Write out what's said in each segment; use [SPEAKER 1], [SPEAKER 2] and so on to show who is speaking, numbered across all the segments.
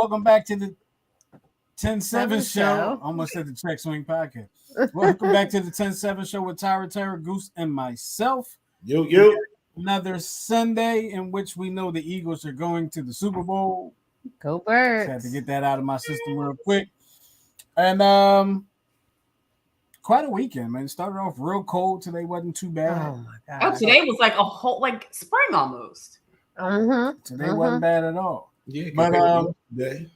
[SPEAKER 1] Welcome back to the 10-7 show. Almost said the Check Swing podcast. Welcome back to the 10-7 show with Tyra, Terra, Goose, and myself.
[SPEAKER 2] Yo.
[SPEAKER 1] Another Sunday in which we know the Eagles are going to the Super Bowl.
[SPEAKER 3] Go Birds.
[SPEAKER 1] Just had to get that out of my system real quick. And quite a weekend, man. It started off real cold. Today wasn't too bad.
[SPEAKER 3] Oh my god.
[SPEAKER 4] Oh, today was like a whole spring almost.
[SPEAKER 1] Today wasn't bad at all.
[SPEAKER 2] Yeah,
[SPEAKER 1] but
[SPEAKER 2] yesterday.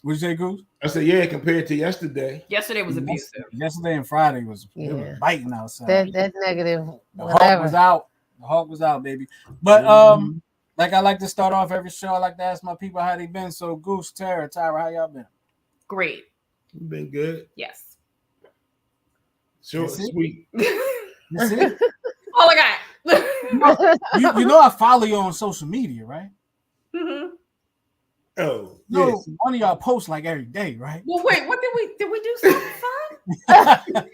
[SPEAKER 1] What'd you say, Goose?
[SPEAKER 2] I said, yeah, compared to yesterday.
[SPEAKER 4] Yesterday was abusive.
[SPEAKER 1] Yesterday and Friday was biting outside.
[SPEAKER 3] That negative.
[SPEAKER 1] The Hawk was out. The Hawk was out, baby. But like I like to start off every show, I like to ask my people how they been. So Goose, Tara, Tyra, how y'all been?
[SPEAKER 4] Great.
[SPEAKER 2] Been good.
[SPEAKER 4] Yes.
[SPEAKER 2] Short, sweet.
[SPEAKER 1] You see?
[SPEAKER 4] All I got.
[SPEAKER 1] you know I follow you on social media, right?
[SPEAKER 4] Mm-hmm.
[SPEAKER 2] Oh,
[SPEAKER 1] no,
[SPEAKER 2] yes.
[SPEAKER 1] One of y'all posts like every day, right?
[SPEAKER 4] Well, wait, what did we do something fun?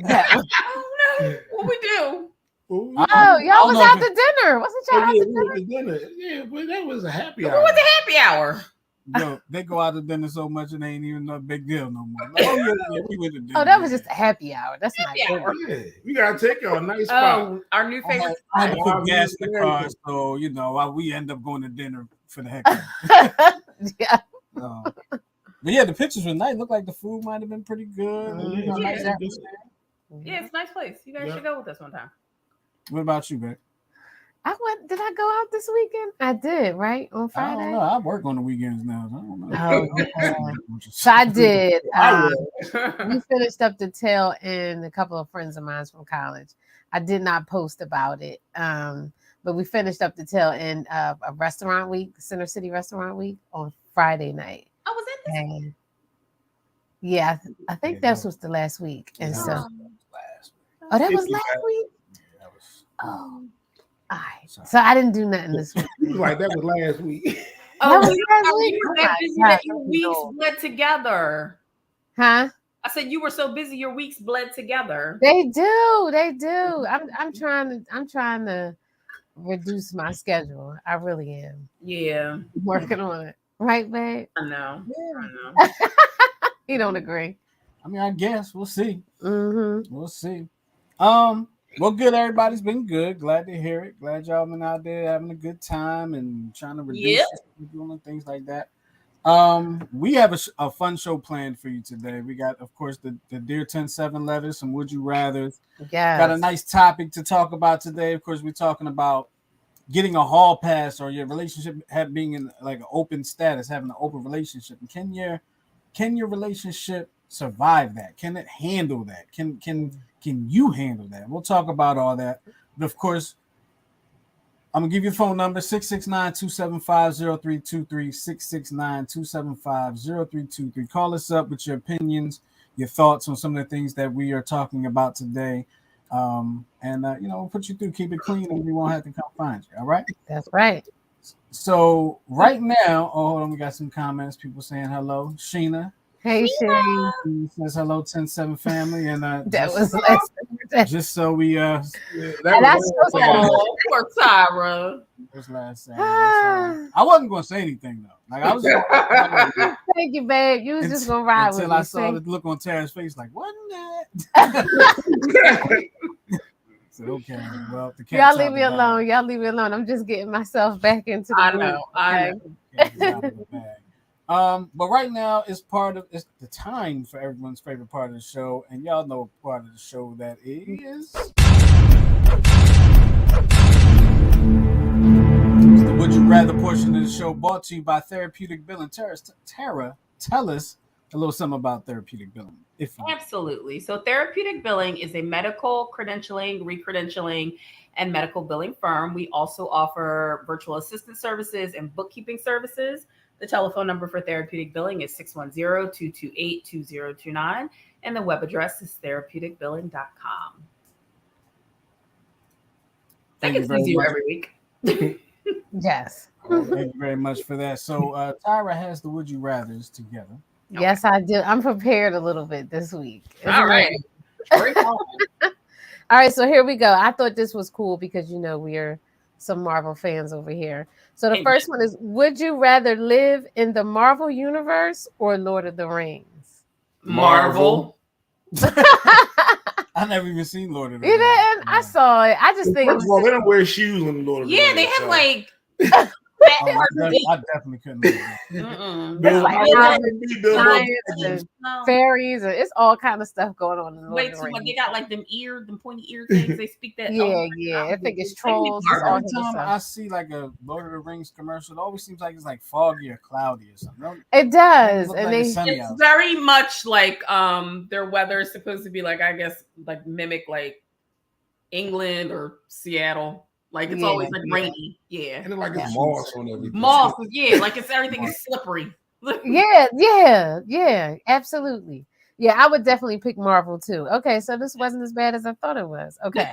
[SPEAKER 3] Yeah.
[SPEAKER 4] Oh no, what we do?
[SPEAKER 3] Oh, y'all was out to dinner. Wasn't y'all out to
[SPEAKER 2] dinner? Yeah, but that was a happy hour.
[SPEAKER 4] What was the happy hour?
[SPEAKER 1] Yo, they go out to dinner so much it ain't even no big deal no more. Like, we went to dinner.
[SPEAKER 3] Oh, that was just a happy hour. That's
[SPEAKER 4] happy
[SPEAKER 3] not
[SPEAKER 4] hour.
[SPEAKER 2] Yeah, we gotta take y'all a nice spot.
[SPEAKER 4] Our new favorite.
[SPEAKER 1] I had to put gas in the car, so we end up going to dinner for the heck of it.
[SPEAKER 3] Yeah.
[SPEAKER 1] But yeah, the pictures were nice. Looked like the food might have been pretty good.
[SPEAKER 4] Yeah, it's a nice place. You guys should go with us one time.
[SPEAKER 1] What about you, babe?
[SPEAKER 3] Did I go out this weekend? I did, right? On Friday?
[SPEAKER 1] I don't know. I work on the weekends now. So I don't know.
[SPEAKER 3] So I did. We finished up the tail end, a couple of friends of mine from college. I did not post about it. But we finished up the tail end of a restaurant week, Center City Restaurant Week on Friday night.
[SPEAKER 4] Oh, was it this week?
[SPEAKER 3] Yeah, I think that was the last week. And so that was last week?
[SPEAKER 1] Yeah, that was.
[SPEAKER 3] Oh. All right. So I didn't do nothing this week.
[SPEAKER 2] Like that was last week.
[SPEAKER 4] Oh, you were that busy that your weeks bled together.
[SPEAKER 3] Huh?
[SPEAKER 4] I said you were so busy your weeks bled together.
[SPEAKER 3] They do. I'm trying to reduce my schedule. I really am.
[SPEAKER 4] Yeah.
[SPEAKER 3] Working on it. Right, babe?
[SPEAKER 4] I know.
[SPEAKER 3] Yeah.
[SPEAKER 4] I know.
[SPEAKER 3] You don't agree.
[SPEAKER 1] I mean, I guess we'll see.
[SPEAKER 3] Mm-hmm.
[SPEAKER 1] We'll see. Well, good. Everybody's been good. Glad to hear it. Glad y'all been out there having a good time and trying to reduce schedule and things like that. We have a fun show planned for you today. We got, of course, the Dear 10-7 letters, some Would You Rathers.
[SPEAKER 3] Yeah.
[SPEAKER 1] Got a nice topic to talk about today. Of course, we're talking about getting a hall pass or your relationship being in like an open status, having an open relationship. And can your relationship survive that? Can it handle that? Can you handle that? We'll talk about all that. But of course, I'm going to give you a phone number, 669-275-0323, 669-275-0323. Call us up with your opinions, your thoughts on some of the things that we are talking about today. We'll put you through, keep it clean, and we won't have to come find you. All right?
[SPEAKER 3] That's right.
[SPEAKER 1] So right now, hold on, we got some comments, people saying hello. Sheena.
[SPEAKER 3] Hey, Sherry.
[SPEAKER 1] Says hello, 10-7 family. And
[SPEAKER 3] that was last
[SPEAKER 1] just so we
[SPEAKER 4] poor Tyra.
[SPEAKER 1] That was last Saturday. I wasn't gonna say anything though. Like I was
[SPEAKER 3] thank you, babe. You was just gonna ride with me.
[SPEAKER 1] Until I saw the look on Tara's face, like, wasn't that? So, okay, well,
[SPEAKER 3] y'all leave me alone. Y'all leave me alone. I'm just getting myself back into the
[SPEAKER 4] know. I
[SPEAKER 1] but right now it's the time for everyone's favorite part of the show, and y'all know what part of the show that is. It's the Would You Rather portion of the show, brought to you by Therapeutic Billing. Tara, tell us a little something about therapeutic billing.
[SPEAKER 4] Absolutely. So Therapeutic Billing is a medical credentialing, recredentialing, and medical billing firm. We also offer virtual assistant services and bookkeeping services. The telephone number for Therapeutic Billing is 610-228-2029, and the web address is therapeuticbilling.com. That gets easier every week.
[SPEAKER 3] Yes.
[SPEAKER 1] Thank you very much for that. So Tyra has the Would You Rathers together.
[SPEAKER 3] Okay. Yes, I do. I'm prepared a little bit this week.
[SPEAKER 4] All right.
[SPEAKER 3] All right, so here we go. I thought this was cool because, we're some Marvel fans over here. So the first one is, would you rather live in the Marvel universe or Lord of the Rings?
[SPEAKER 4] Marvel.
[SPEAKER 1] I never even seen Lord of the Rings.
[SPEAKER 3] Didn't? I saw it. I just think
[SPEAKER 2] First of all, they don't wear shoes on Lord of the Rings.
[SPEAKER 4] Yeah, they have
[SPEAKER 2] so.
[SPEAKER 4] like.
[SPEAKER 1] I definitely couldn't live there.
[SPEAKER 2] Bill,
[SPEAKER 3] like
[SPEAKER 2] Bill,
[SPEAKER 3] hobbits,
[SPEAKER 2] Bill,
[SPEAKER 3] giants,
[SPEAKER 2] Bill,
[SPEAKER 3] and fairies, and it's all kind of stuff going on in Lord
[SPEAKER 4] Way
[SPEAKER 3] of the
[SPEAKER 4] too
[SPEAKER 3] Rings.
[SPEAKER 4] much. They got like them pointy ear things. They speak that.
[SPEAKER 3] Yeah. I think it's trolls. It's all
[SPEAKER 1] Every
[SPEAKER 3] kinds of
[SPEAKER 1] time
[SPEAKER 3] stuff.
[SPEAKER 1] I see like a Lord of the Rings commercial, it always seems like it's like foggy or cloudy or something.
[SPEAKER 3] It does,
[SPEAKER 1] Look
[SPEAKER 3] and
[SPEAKER 1] like it's
[SPEAKER 3] they.
[SPEAKER 1] sunny
[SPEAKER 4] It's
[SPEAKER 1] out.
[SPEAKER 4] very much like their weather is supposed to be like, I guess, like mimic like England or Seattle. Like it's always like rainy. Yeah.
[SPEAKER 2] and then like it's moss on everything.
[SPEAKER 4] Moss, yeah, like it's everything is slippery.
[SPEAKER 3] Yeah, absolutely. Yeah, I would definitely pick Marvel too. Okay, so this wasn't as bad as I thought it was. Okay,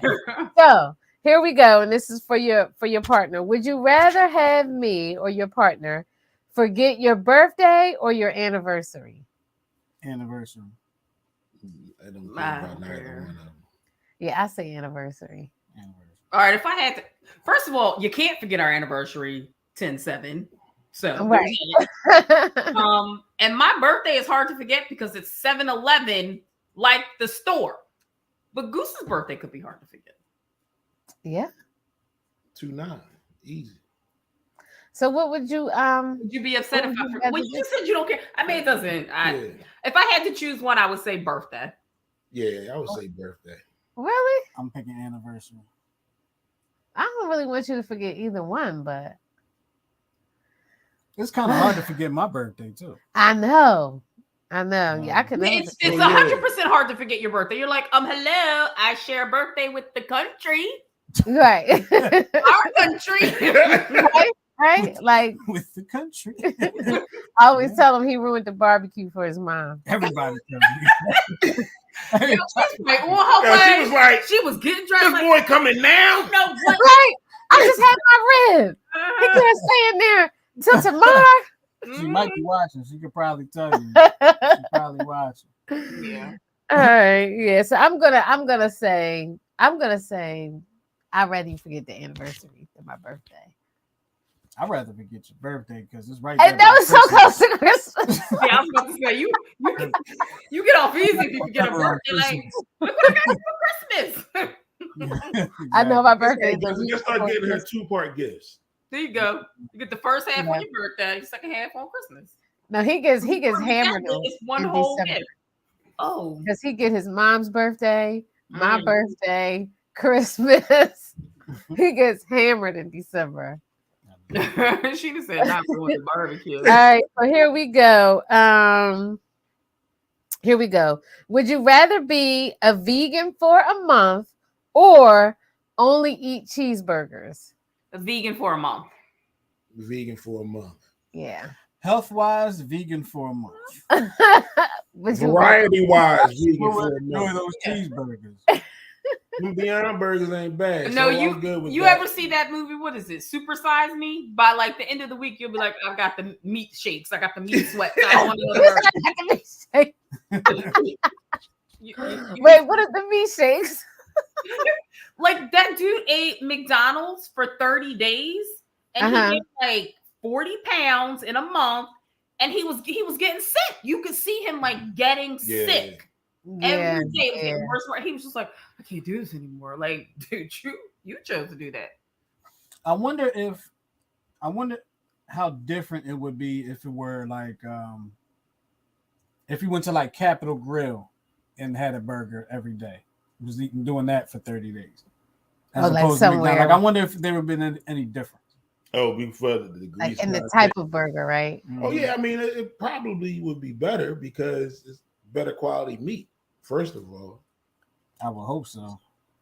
[SPEAKER 3] so here we go, and this is for your partner. Would you rather have me or your partner forget your birthday or your anniversary?
[SPEAKER 1] Anniversary.
[SPEAKER 2] I don't care about neither one of them.
[SPEAKER 3] Yeah, I say anniversary.
[SPEAKER 4] All right, if I had to, first of all, you can't forget our anniversary 10/7. So
[SPEAKER 3] Right.
[SPEAKER 4] And my birthday is hard to forget because it's 7-Eleven, like the store. But Goose's birthday could be hard to forget.
[SPEAKER 3] Yeah.
[SPEAKER 2] 2-9. Easy.
[SPEAKER 3] So what would you
[SPEAKER 4] Would you be upset if I forget? Well, you said you don't care. I mean, it doesn't. If I had to choose one, I would say birthday.
[SPEAKER 2] Yeah, I would say birthday.
[SPEAKER 3] Really?
[SPEAKER 1] I'm picking anniversary.
[SPEAKER 3] I don't really want you to forget either one, but
[SPEAKER 1] it's kind of hard to forget my birthday too.
[SPEAKER 3] I know. Yeah, I could.
[SPEAKER 4] It's 100% hard to forget your birthday. You're like, hello, I share a birthday with the country,
[SPEAKER 3] right?
[SPEAKER 4] Our country,
[SPEAKER 3] right? Like
[SPEAKER 1] with the country.
[SPEAKER 3] I always tell him he ruined the barbecue for his mom.
[SPEAKER 1] Everybody.
[SPEAKER 4] She was like, she was getting dressed.
[SPEAKER 2] This
[SPEAKER 4] like,
[SPEAKER 2] boy coming now?
[SPEAKER 4] No, what?
[SPEAKER 3] Right? I just had my rib. He can't stay in there till tomorrow.
[SPEAKER 1] She might be watching. She could probably tell you. She's probably watching.
[SPEAKER 4] Yeah.
[SPEAKER 3] All right. Yeah. So I'm gonna say I'd rather forget the anniversary than my birthday.
[SPEAKER 1] I'd rather forget your birthday because it's right.
[SPEAKER 3] And that was so close to Christmas.
[SPEAKER 4] Yeah, I was about to say you get off easy if you forget a birthday. Like, look what I got for Christmas.
[SPEAKER 1] Exactly.
[SPEAKER 3] I know my birthday.
[SPEAKER 2] Just start getting her 2-part gifts.
[SPEAKER 4] There you go. You get the first half on your birthday, the second half on Christmas.
[SPEAKER 3] No, he gets hammered.
[SPEAKER 4] It's one whole gift. Oh,
[SPEAKER 3] because he get his mom's birthday, my birthday, Christmas. He gets hammered in December.
[SPEAKER 4] She just said not for the barbecue.
[SPEAKER 3] All right, so here we go. Would you rather be a vegan for a month or only eat cheeseburgers?
[SPEAKER 4] A vegan for a month.
[SPEAKER 2] Vegan for a month.
[SPEAKER 3] Yeah.
[SPEAKER 1] Health-wise, vegan for a month.
[SPEAKER 2] Variety-wise, vegan for a
[SPEAKER 1] Enjoy
[SPEAKER 2] month.
[SPEAKER 1] those cheeseburgers.
[SPEAKER 2] Them Beyond Burgers ain't bad.
[SPEAKER 4] No,
[SPEAKER 2] so I'm good with
[SPEAKER 4] you
[SPEAKER 2] that.
[SPEAKER 4] ever see that movie? What is it? Super Size Me? By like the end of the week, you'll be like, I've got the meat shakes. I got the meat sweats. I don't want another burger.
[SPEAKER 3] Wait, what are the meat shakes?
[SPEAKER 4] Like that dude ate McDonald's for 30 days and he gained like 40 pounds in a month, and he was getting sick. You could see him like getting sick. Every day it was getting worse. He was just like, I can't do this anymore. Like, dude, you chose to do that.
[SPEAKER 1] I wonder how different it would be if it were like if you went to like Capitol Grill and had a burger every day. Was doing that for 30 days. As opposed to McDonald's. Like, I wonder if there would have been any difference.
[SPEAKER 2] Oh, before the degrees.
[SPEAKER 3] Like in the type of burger, right?
[SPEAKER 2] Oh, yeah. I mean, it probably would be better because it's better quality meat, first of all.
[SPEAKER 1] I would hope so.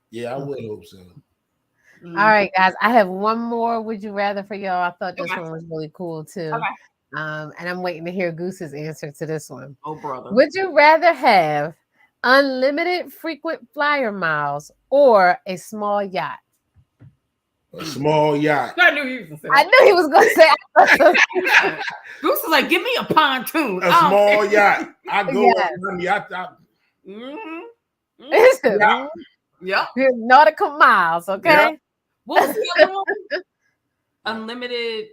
[SPEAKER 2] Yeah, I would hope so.
[SPEAKER 3] All right, guys. I have one more would you rather for y'all. I thought this one was really cool too.
[SPEAKER 4] Okay.
[SPEAKER 3] And I'm waiting to hear Goose's answer to this one.
[SPEAKER 4] Oh, brother.
[SPEAKER 3] Would you rather have unlimited frequent flyer miles or a small yacht?
[SPEAKER 2] A small yacht.
[SPEAKER 4] I knew he was going to say that.
[SPEAKER 3] I knew he was going to say
[SPEAKER 4] Goose is like, give me a pontoon.
[SPEAKER 2] A small yacht. I go with yacht.
[SPEAKER 3] Yep. Nautical miles, okay?
[SPEAKER 4] What was the other one? Unlimited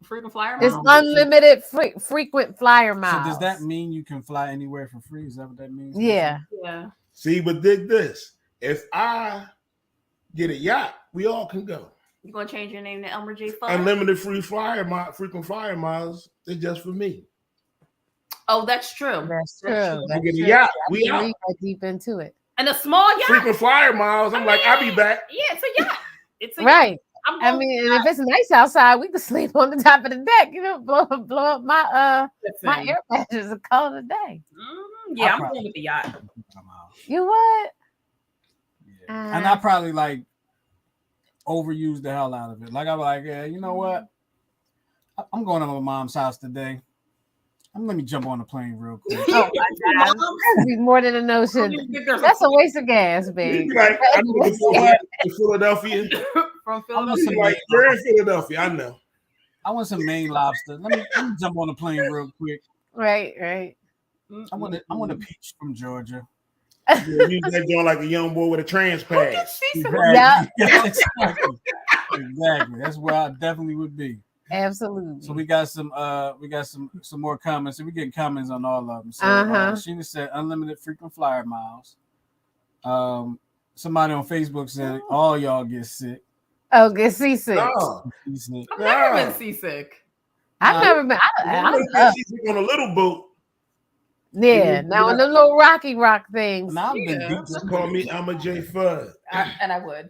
[SPEAKER 4] frequent flyer
[SPEAKER 3] It's
[SPEAKER 4] miles.
[SPEAKER 3] unlimited frequent flyer miles.
[SPEAKER 1] So does that mean you can fly anywhere for free? Is that what that means?
[SPEAKER 3] Yeah.
[SPEAKER 4] Yeah.
[SPEAKER 2] See, but dig this. If I get a yacht, we all can go.
[SPEAKER 4] You gonna change your name to Elmer J. Fudd?
[SPEAKER 2] Unlimited frequent flyer miles is just for me.
[SPEAKER 4] Oh, that's true.
[SPEAKER 3] That's true.
[SPEAKER 2] You
[SPEAKER 3] That's
[SPEAKER 2] get a
[SPEAKER 3] true.
[SPEAKER 2] yacht,
[SPEAKER 3] I
[SPEAKER 2] we
[SPEAKER 3] didn't
[SPEAKER 2] out.
[SPEAKER 3] read that deep into it.
[SPEAKER 4] And a small yacht.
[SPEAKER 2] Frequent flyer miles. I'm like, I'll be back.
[SPEAKER 4] Yeah, it's a yacht. It's a
[SPEAKER 3] Right.
[SPEAKER 4] Yacht. I'm
[SPEAKER 3] I
[SPEAKER 4] going
[SPEAKER 3] mean, and if it's nice outside, we could sleep on the top of the deck. You know, blow up my
[SPEAKER 4] listen.
[SPEAKER 3] air mattress and call it a day.
[SPEAKER 4] Yeah, I'm going with the yacht.
[SPEAKER 3] You what?
[SPEAKER 1] Yeah. And I probably like overuse the hell out of it. Like I'm like, yeah, you know what? I'm going to my mom's house today. Let me jump on the plane real quick.
[SPEAKER 3] Oh my God. That'd be more than a notion. That's a waste of gas, babe.
[SPEAKER 2] Like, I know to Philadelphia.
[SPEAKER 4] From
[SPEAKER 2] Philadelphia. Like, you're in Philadelphia, I know.
[SPEAKER 1] I want some Maine lobster. Let me jump on the plane real quick.
[SPEAKER 3] Right.
[SPEAKER 1] I want a peach from Georgia.
[SPEAKER 2] Yeah, use that joint like a young boy with a trans pass.
[SPEAKER 3] Yeah.
[SPEAKER 1] Exactly. That's where I definitely would be.
[SPEAKER 3] Absolutely.
[SPEAKER 1] So we got some more comments. So we're getting comments on all of them. So Sheena said unlimited frequent flyer miles. Somebody on Facebook said all y'all get sick.
[SPEAKER 3] Oh, get seasick.
[SPEAKER 2] No.
[SPEAKER 4] I've never been seasick.
[SPEAKER 3] I've never been.
[SPEAKER 2] I been seasick on a little boat.
[SPEAKER 3] Yeah, now on the little rocky rock things.
[SPEAKER 1] Now I've been deep.
[SPEAKER 2] Call me Elmer J. Fudd.
[SPEAKER 4] And I would.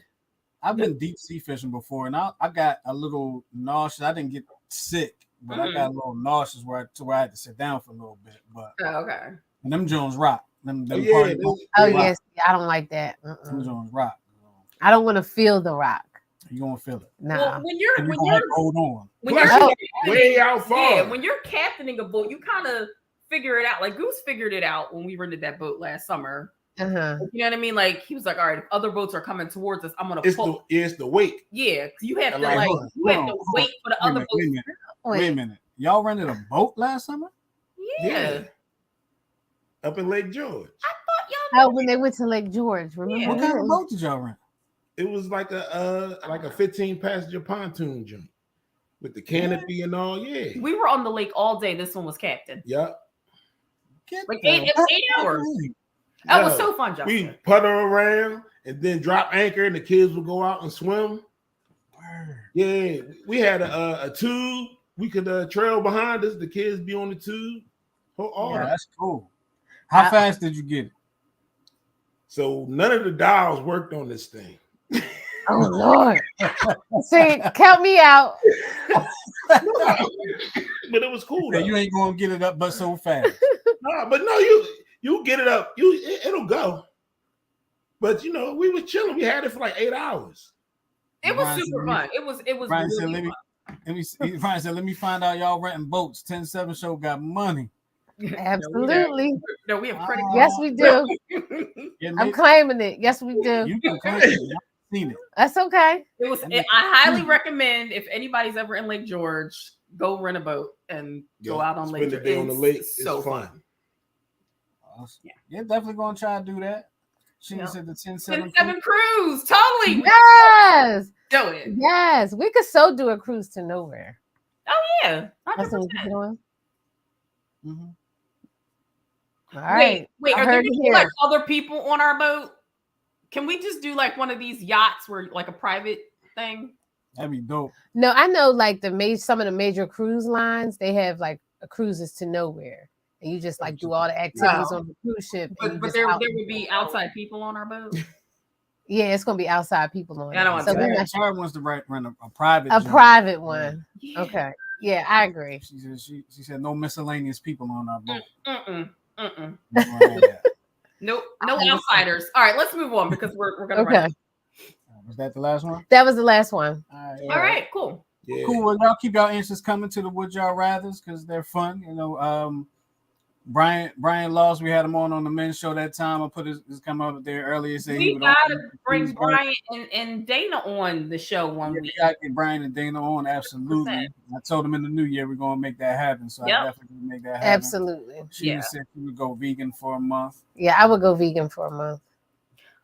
[SPEAKER 1] I've been deep sea fishing before, and I got a little nauseous. I didn't get sick, but I got a little nauseous where I had to sit down for a little bit. But
[SPEAKER 4] okay.
[SPEAKER 1] And them Jones rock. Them
[SPEAKER 3] yes, I don't like that.
[SPEAKER 1] Them Jones rock.
[SPEAKER 3] I don't want to feel the rock.
[SPEAKER 1] You gonna feel it?
[SPEAKER 3] No.
[SPEAKER 4] Well, when you're
[SPEAKER 1] hold on.
[SPEAKER 4] When you're
[SPEAKER 2] way out far.
[SPEAKER 4] Yeah, when you're captaining a boat, you kind of figure it out. Like Goose figured it out when we rented that boat last summer. You know what I mean? Like he was like, "All right, if other boats are coming towards us, I'm gonna pull."
[SPEAKER 2] It's the wake.
[SPEAKER 4] Yeah, you have to wait for the other boats.
[SPEAKER 1] Wait a minute. Y'all rented a boat last summer?
[SPEAKER 4] Yeah.
[SPEAKER 2] Up in Lake George.
[SPEAKER 4] I thought y'all.
[SPEAKER 3] Oh, when they went to Lake George, remember?
[SPEAKER 1] What kind of boat did y'all rent?
[SPEAKER 2] It was like a 15 passenger pontoon joint with the canopy and all. Yeah,
[SPEAKER 4] we were on the lake all day. This one was captain.
[SPEAKER 2] Yep.
[SPEAKER 4] Like 8 hours. That was so fun, Justin.
[SPEAKER 2] We putter around and then drop anchor, and the kids would go out and swim. Yeah, we had a tube. We could trail behind us. The kids be on the tube.
[SPEAKER 1] Yeah, that's cool. How fast did you get it?
[SPEAKER 2] So none of the dials worked on this thing.
[SPEAKER 3] Oh Lord! See, count me out.
[SPEAKER 2] But it was cool.
[SPEAKER 1] Yeah, you ain't gonna get it up, but so fast.
[SPEAKER 2] No, you get it up. It'll go. But we were chilling. We had it for like 8 hours.
[SPEAKER 4] It was super fun. It was
[SPEAKER 1] Brian
[SPEAKER 4] really
[SPEAKER 1] said, Brian said, let me find out y'all renting boats. 10-7 show got money.
[SPEAKER 3] Absolutely.
[SPEAKER 4] No, we have credit.
[SPEAKER 3] Yes, we do. I'm claiming it. Yes, we do.
[SPEAKER 1] You can claim it. Seen it.
[SPEAKER 3] That's okay.
[SPEAKER 4] I highly recommend if anybody's ever in Lake George, go rent a boat and go out on Lake George.
[SPEAKER 2] Spend the day on the lake. It's so fun.
[SPEAKER 1] Awesome. Yeah, definitely gonna try to do that. She said the 10-7
[SPEAKER 4] cruise. Totally.
[SPEAKER 3] Yes.
[SPEAKER 4] Do it.
[SPEAKER 3] Yes. We could so do a cruise to nowhere.
[SPEAKER 4] Oh yeah. 100%.
[SPEAKER 3] That's what we're doing.
[SPEAKER 4] All
[SPEAKER 3] right.
[SPEAKER 4] Wait, are there like other people on our boat? Can we just do like one of these yachts where like a private thing?
[SPEAKER 1] That'd be dope.
[SPEAKER 3] No, I know like some of the major cruise lines, they have like cruises to nowhere. And you just like do all the activities on the cruise ship.
[SPEAKER 4] But there would be outside people on our boat.
[SPEAKER 3] Yeah, it's gonna be outside people on it.
[SPEAKER 4] I don't want to.
[SPEAKER 1] Sarah wants to rent a private.
[SPEAKER 3] A private one. Yeah. Okay. Yeah, I agree.
[SPEAKER 1] She said no miscellaneous people on our boat.
[SPEAKER 4] No outsiders. All right, let's move on because we're gonna.
[SPEAKER 3] Okay.
[SPEAKER 1] Was that the last one?
[SPEAKER 3] That was the last one.
[SPEAKER 4] All right, cool.
[SPEAKER 2] Yeah.
[SPEAKER 1] Cool. Well, y'all keep y'all answers coming to the Would Y'all Rathers because they're fun. Brian Laws, we had him on the men's show that time. I put his comment up there earlier.
[SPEAKER 4] We gotta bring Brian and Dana on the show one week.
[SPEAKER 1] We gotta get Brian and Dana on, absolutely. 100%. I told him in the new year we're gonna make that happen. So I definitely make that happen.
[SPEAKER 3] Absolutely.
[SPEAKER 1] She said she would go vegan for a month.
[SPEAKER 3] Yeah, I would go vegan for a month.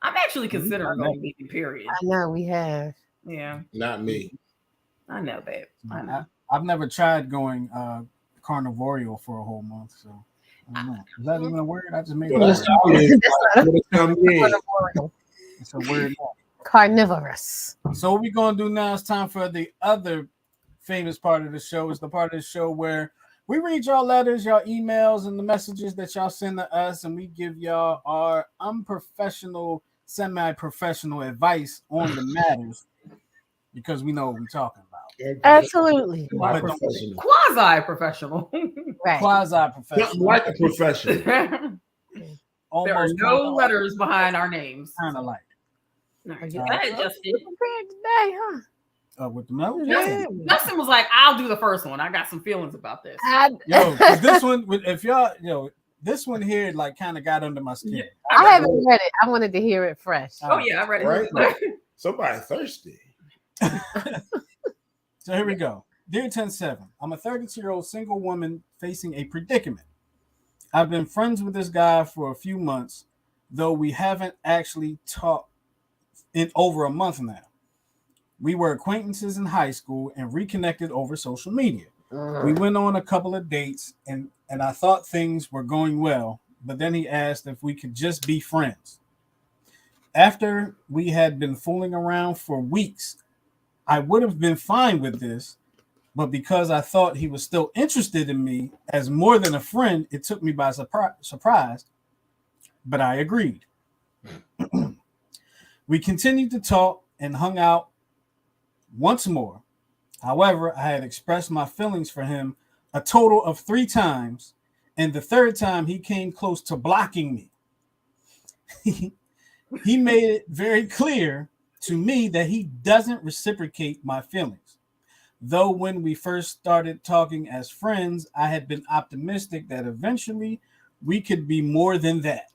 [SPEAKER 4] I'm actually considering going vegan, period.
[SPEAKER 3] I know we have.
[SPEAKER 4] Yeah.
[SPEAKER 2] Not me.
[SPEAKER 4] I know, babe. I know.
[SPEAKER 1] I've never tried going carnivorial for a whole month, so I don't know. Is that even a word? I just made
[SPEAKER 2] Well,
[SPEAKER 1] a
[SPEAKER 2] that's
[SPEAKER 1] word.
[SPEAKER 2] how it is.
[SPEAKER 3] That's
[SPEAKER 2] When it comes in.
[SPEAKER 1] It's a word.
[SPEAKER 3] Carnivorous.
[SPEAKER 1] So what we're gonna do now is time for the other famous part of the show. Is the part of the show where we read y'all letters, y'all emails, and the messages that y'all send to us, and we give y'all our unprofessional, semi-professional advice on the matters because we know what we're talking about.
[SPEAKER 3] Absolutely.
[SPEAKER 2] Professional.
[SPEAKER 4] Quasi-professional.
[SPEAKER 3] Right.
[SPEAKER 1] Quasi-professional,
[SPEAKER 2] Something like a professional.
[SPEAKER 4] There are
[SPEAKER 1] almost
[SPEAKER 4] no letters behind our names.
[SPEAKER 1] kind of like
[SPEAKER 4] All right,
[SPEAKER 1] Uh,
[SPEAKER 4] go ahead, Justin.
[SPEAKER 3] Prepared today, huh?
[SPEAKER 1] with the milk.
[SPEAKER 3] Yeah.
[SPEAKER 4] Justin was like, "I'll do the first one. I got some feelings about this."
[SPEAKER 1] Yo, 'cause this one, if y'all, this one here, like, kind of got under my skin.
[SPEAKER 4] Yeah.
[SPEAKER 3] I haven't read it. I wanted to hear it fresh.
[SPEAKER 4] Oh yeah, I read it.
[SPEAKER 2] Right? Somebody thirsty.
[SPEAKER 1] So here we go. Dear 10-7, I'm a 32-year-old single woman facing a predicament. I've been friends with this guy for a few months, though we haven't actually talked in over a month now. We were acquaintances in high school and reconnected over social media. We went on a couple of dates and I thought things were going well, but then he asked if we could just be friends. After we had been fooling around for weeks, I would have been fine with this, but because I thought he was still interested in me as more than a friend, it took me by surprise, but I agreed. We continued to talk and hung out once more. However, I had expressed my feelings for him a total of 3 times, and the third time he came close to blocking me. He made it very clear to me that he doesn't reciprocate my feelings. Though when we first started talking as friends, I had been optimistic that eventually we could be more than that.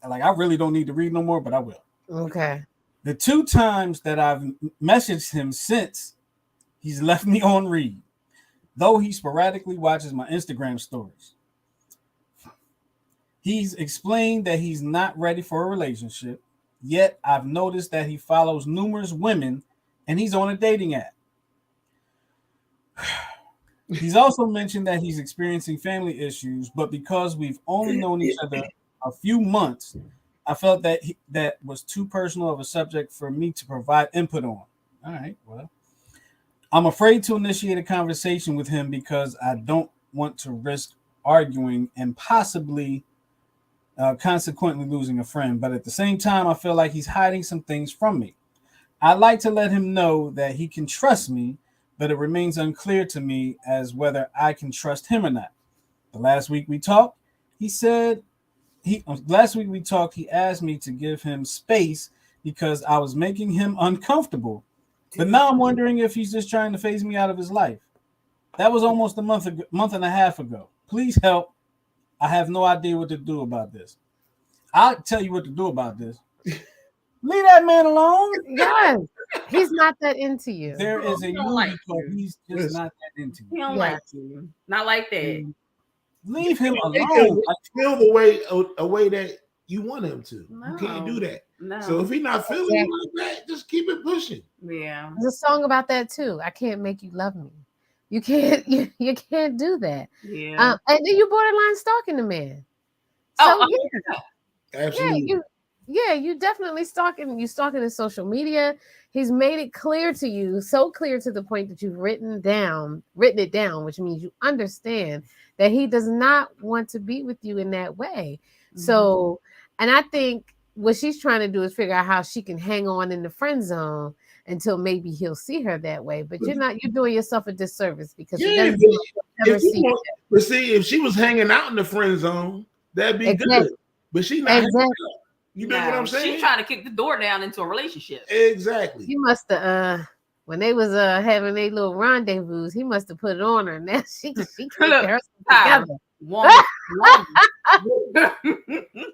[SPEAKER 1] Like, I really don't need to read no more, but I will.
[SPEAKER 3] Okay.
[SPEAKER 1] The 2 times that I've messaged him since, he's left me on read, though he sporadically watches my Instagram stories. He's explained that he's not ready for a relationship, yet I've noticed that he follows numerous women and he's on a dating app. He's also mentioned that he's experiencing family issues, but because we've only known each other a few months, I felt that that was too personal of a subject for me to provide input on. All right, well, I'm afraid to initiate a conversation with him because I don't want to risk arguing and possibly consequently losing a friend. But at the same time, I feel like he's hiding some things from me. I'd like to let him know that he can trust me, but it remains unclear to me as whether I can trust him or not. The last week we talked, he asked me to give him space because I was making him uncomfortable. But now I'm wondering if he's just trying to phase me out of his life. That was almost a month and a half ago. Please help. I have no idea what to do about this. I'll tell you what to do about this. Leave that man alone.
[SPEAKER 3] Yes. He's not that into you.
[SPEAKER 1] There is a
[SPEAKER 4] He don't
[SPEAKER 1] movie
[SPEAKER 4] like
[SPEAKER 1] called
[SPEAKER 4] you.
[SPEAKER 1] He's Just Not That Into
[SPEAKER 4] He
[SPEAKER 1] You.
[SPEAKER 4] don't like you. Not like that.
[SPEAKER 1] Leave him
[SPEAKER 2] Make
[SPEAKER 1] alone.
[SPEAKER 2] him feel the way a way that you want him to. You can't
[SPEAKER 4] No.
[SPEAKER 2] do that.
[SPEAKER 4] No.
[SPEAKER 2] So if he's not feeling you like that, just keep it pushing.
[SPEAKER 4] Yeah.
[SPEAKER 3] There's a song about that too. I can't make you love me. You can't. You can't do that.
[SPEAKER 4] Yeah.
[SPEAKER 3] And then you borderline stalking the man. So
[SPEAKER 4] Oh,
[SPEAKER 2] Absolutely.
[SPEAKER 3] you definitely stalking. You stalking his social media. He's made it clear to you, so clear to the point that you've written it down, which means you understand that he does not want to be with you in that way.
[SPEAKER 4] Mhm.
[SPEAKER 3] So, and I think what she's trying to do is figure out how she can hang on in the friend zone until maybe he'll see her that way. But you're doing yourself a disservice because he
[SPEAKER 2] Yeah,
[SPEAKER 3] doesn't ever
[SPEAKER 2] if you
[SPEAKER 3] see you.
[SPEAKER 2] want, but see, if she was hanging out in the friend zone, that'd be
[SPEAKER 3] Exactly.
[SPEAKER 2] good. But she not hanging
[SPEAKER 3] Exactly.
[SPEAKER 2] out. You know what I'm saying?
[SPEAKER 4] She's trying to kick the door down into a relationship.
[SPEAKER 2] Exactly.
[SPEAKER 3] You must have when they was having their little rendezvous, he must have put it on her. Now she can't get herself together.
[SPEAKER 4] Woman.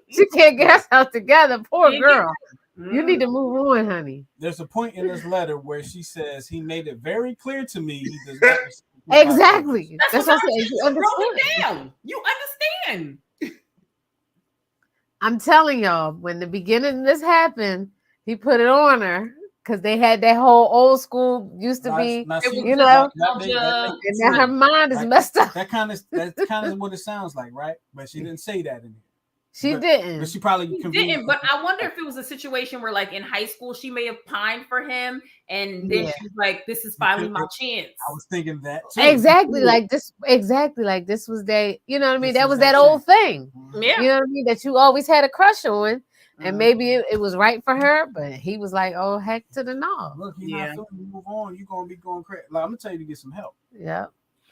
[SPEAKER 3] She can't get herself together. Poor
[SPEAKER 4] Can't
[SPEAKER 3] girl.
[SPEAKER 4] get-
[SPEAKER 3] You need to move on, honey.
[SPEAKER 1] There's a point in this letter where she says he made it very clear to me he does not reciprocate my
[SPEAKER 3] Exactly. That's what I said.
[SPEAKER 4] You
[SPEAKER 3] You
[SPEAKER 4] wrote
[SPEAKER 3] understand.
[SPEAKER 4] it down. You understand.
[SPEAKER 3] I'm telling y'all, when the beginning of this happened, He put it on her because they had that whole old school used to be, you know, and now her mind is messed up.
[SPEAKER 1] That's kind of what it sounds like, right? But she didn't say that in here.
[SPEAKER 3] She didn't.
[SPEAKER 1] But she probably
[SPEAKER 4] didn't. But I wonder if it was a situation where, like in high school, she may have pined for him, and then she's like, "This is finally my chance."
[SPEAKER 1] I was thinking that too.
[SPEAKER 3] Exactly like this. Exactly like this was they. You know what I mean? That was that old thing.
[SPEAKER 4] Yeah.
[SPEAKER 3] You know what I mean? That you always had a crush on, and maybe it was right for her, but he was like, "Oh heck to the no."
[SPEAKER 1] Look, he's not feeling you. Move on. You're gonna be going crazy. Like, I'm gonna tell you to get some help.
[SPEAKER 3] Yeah.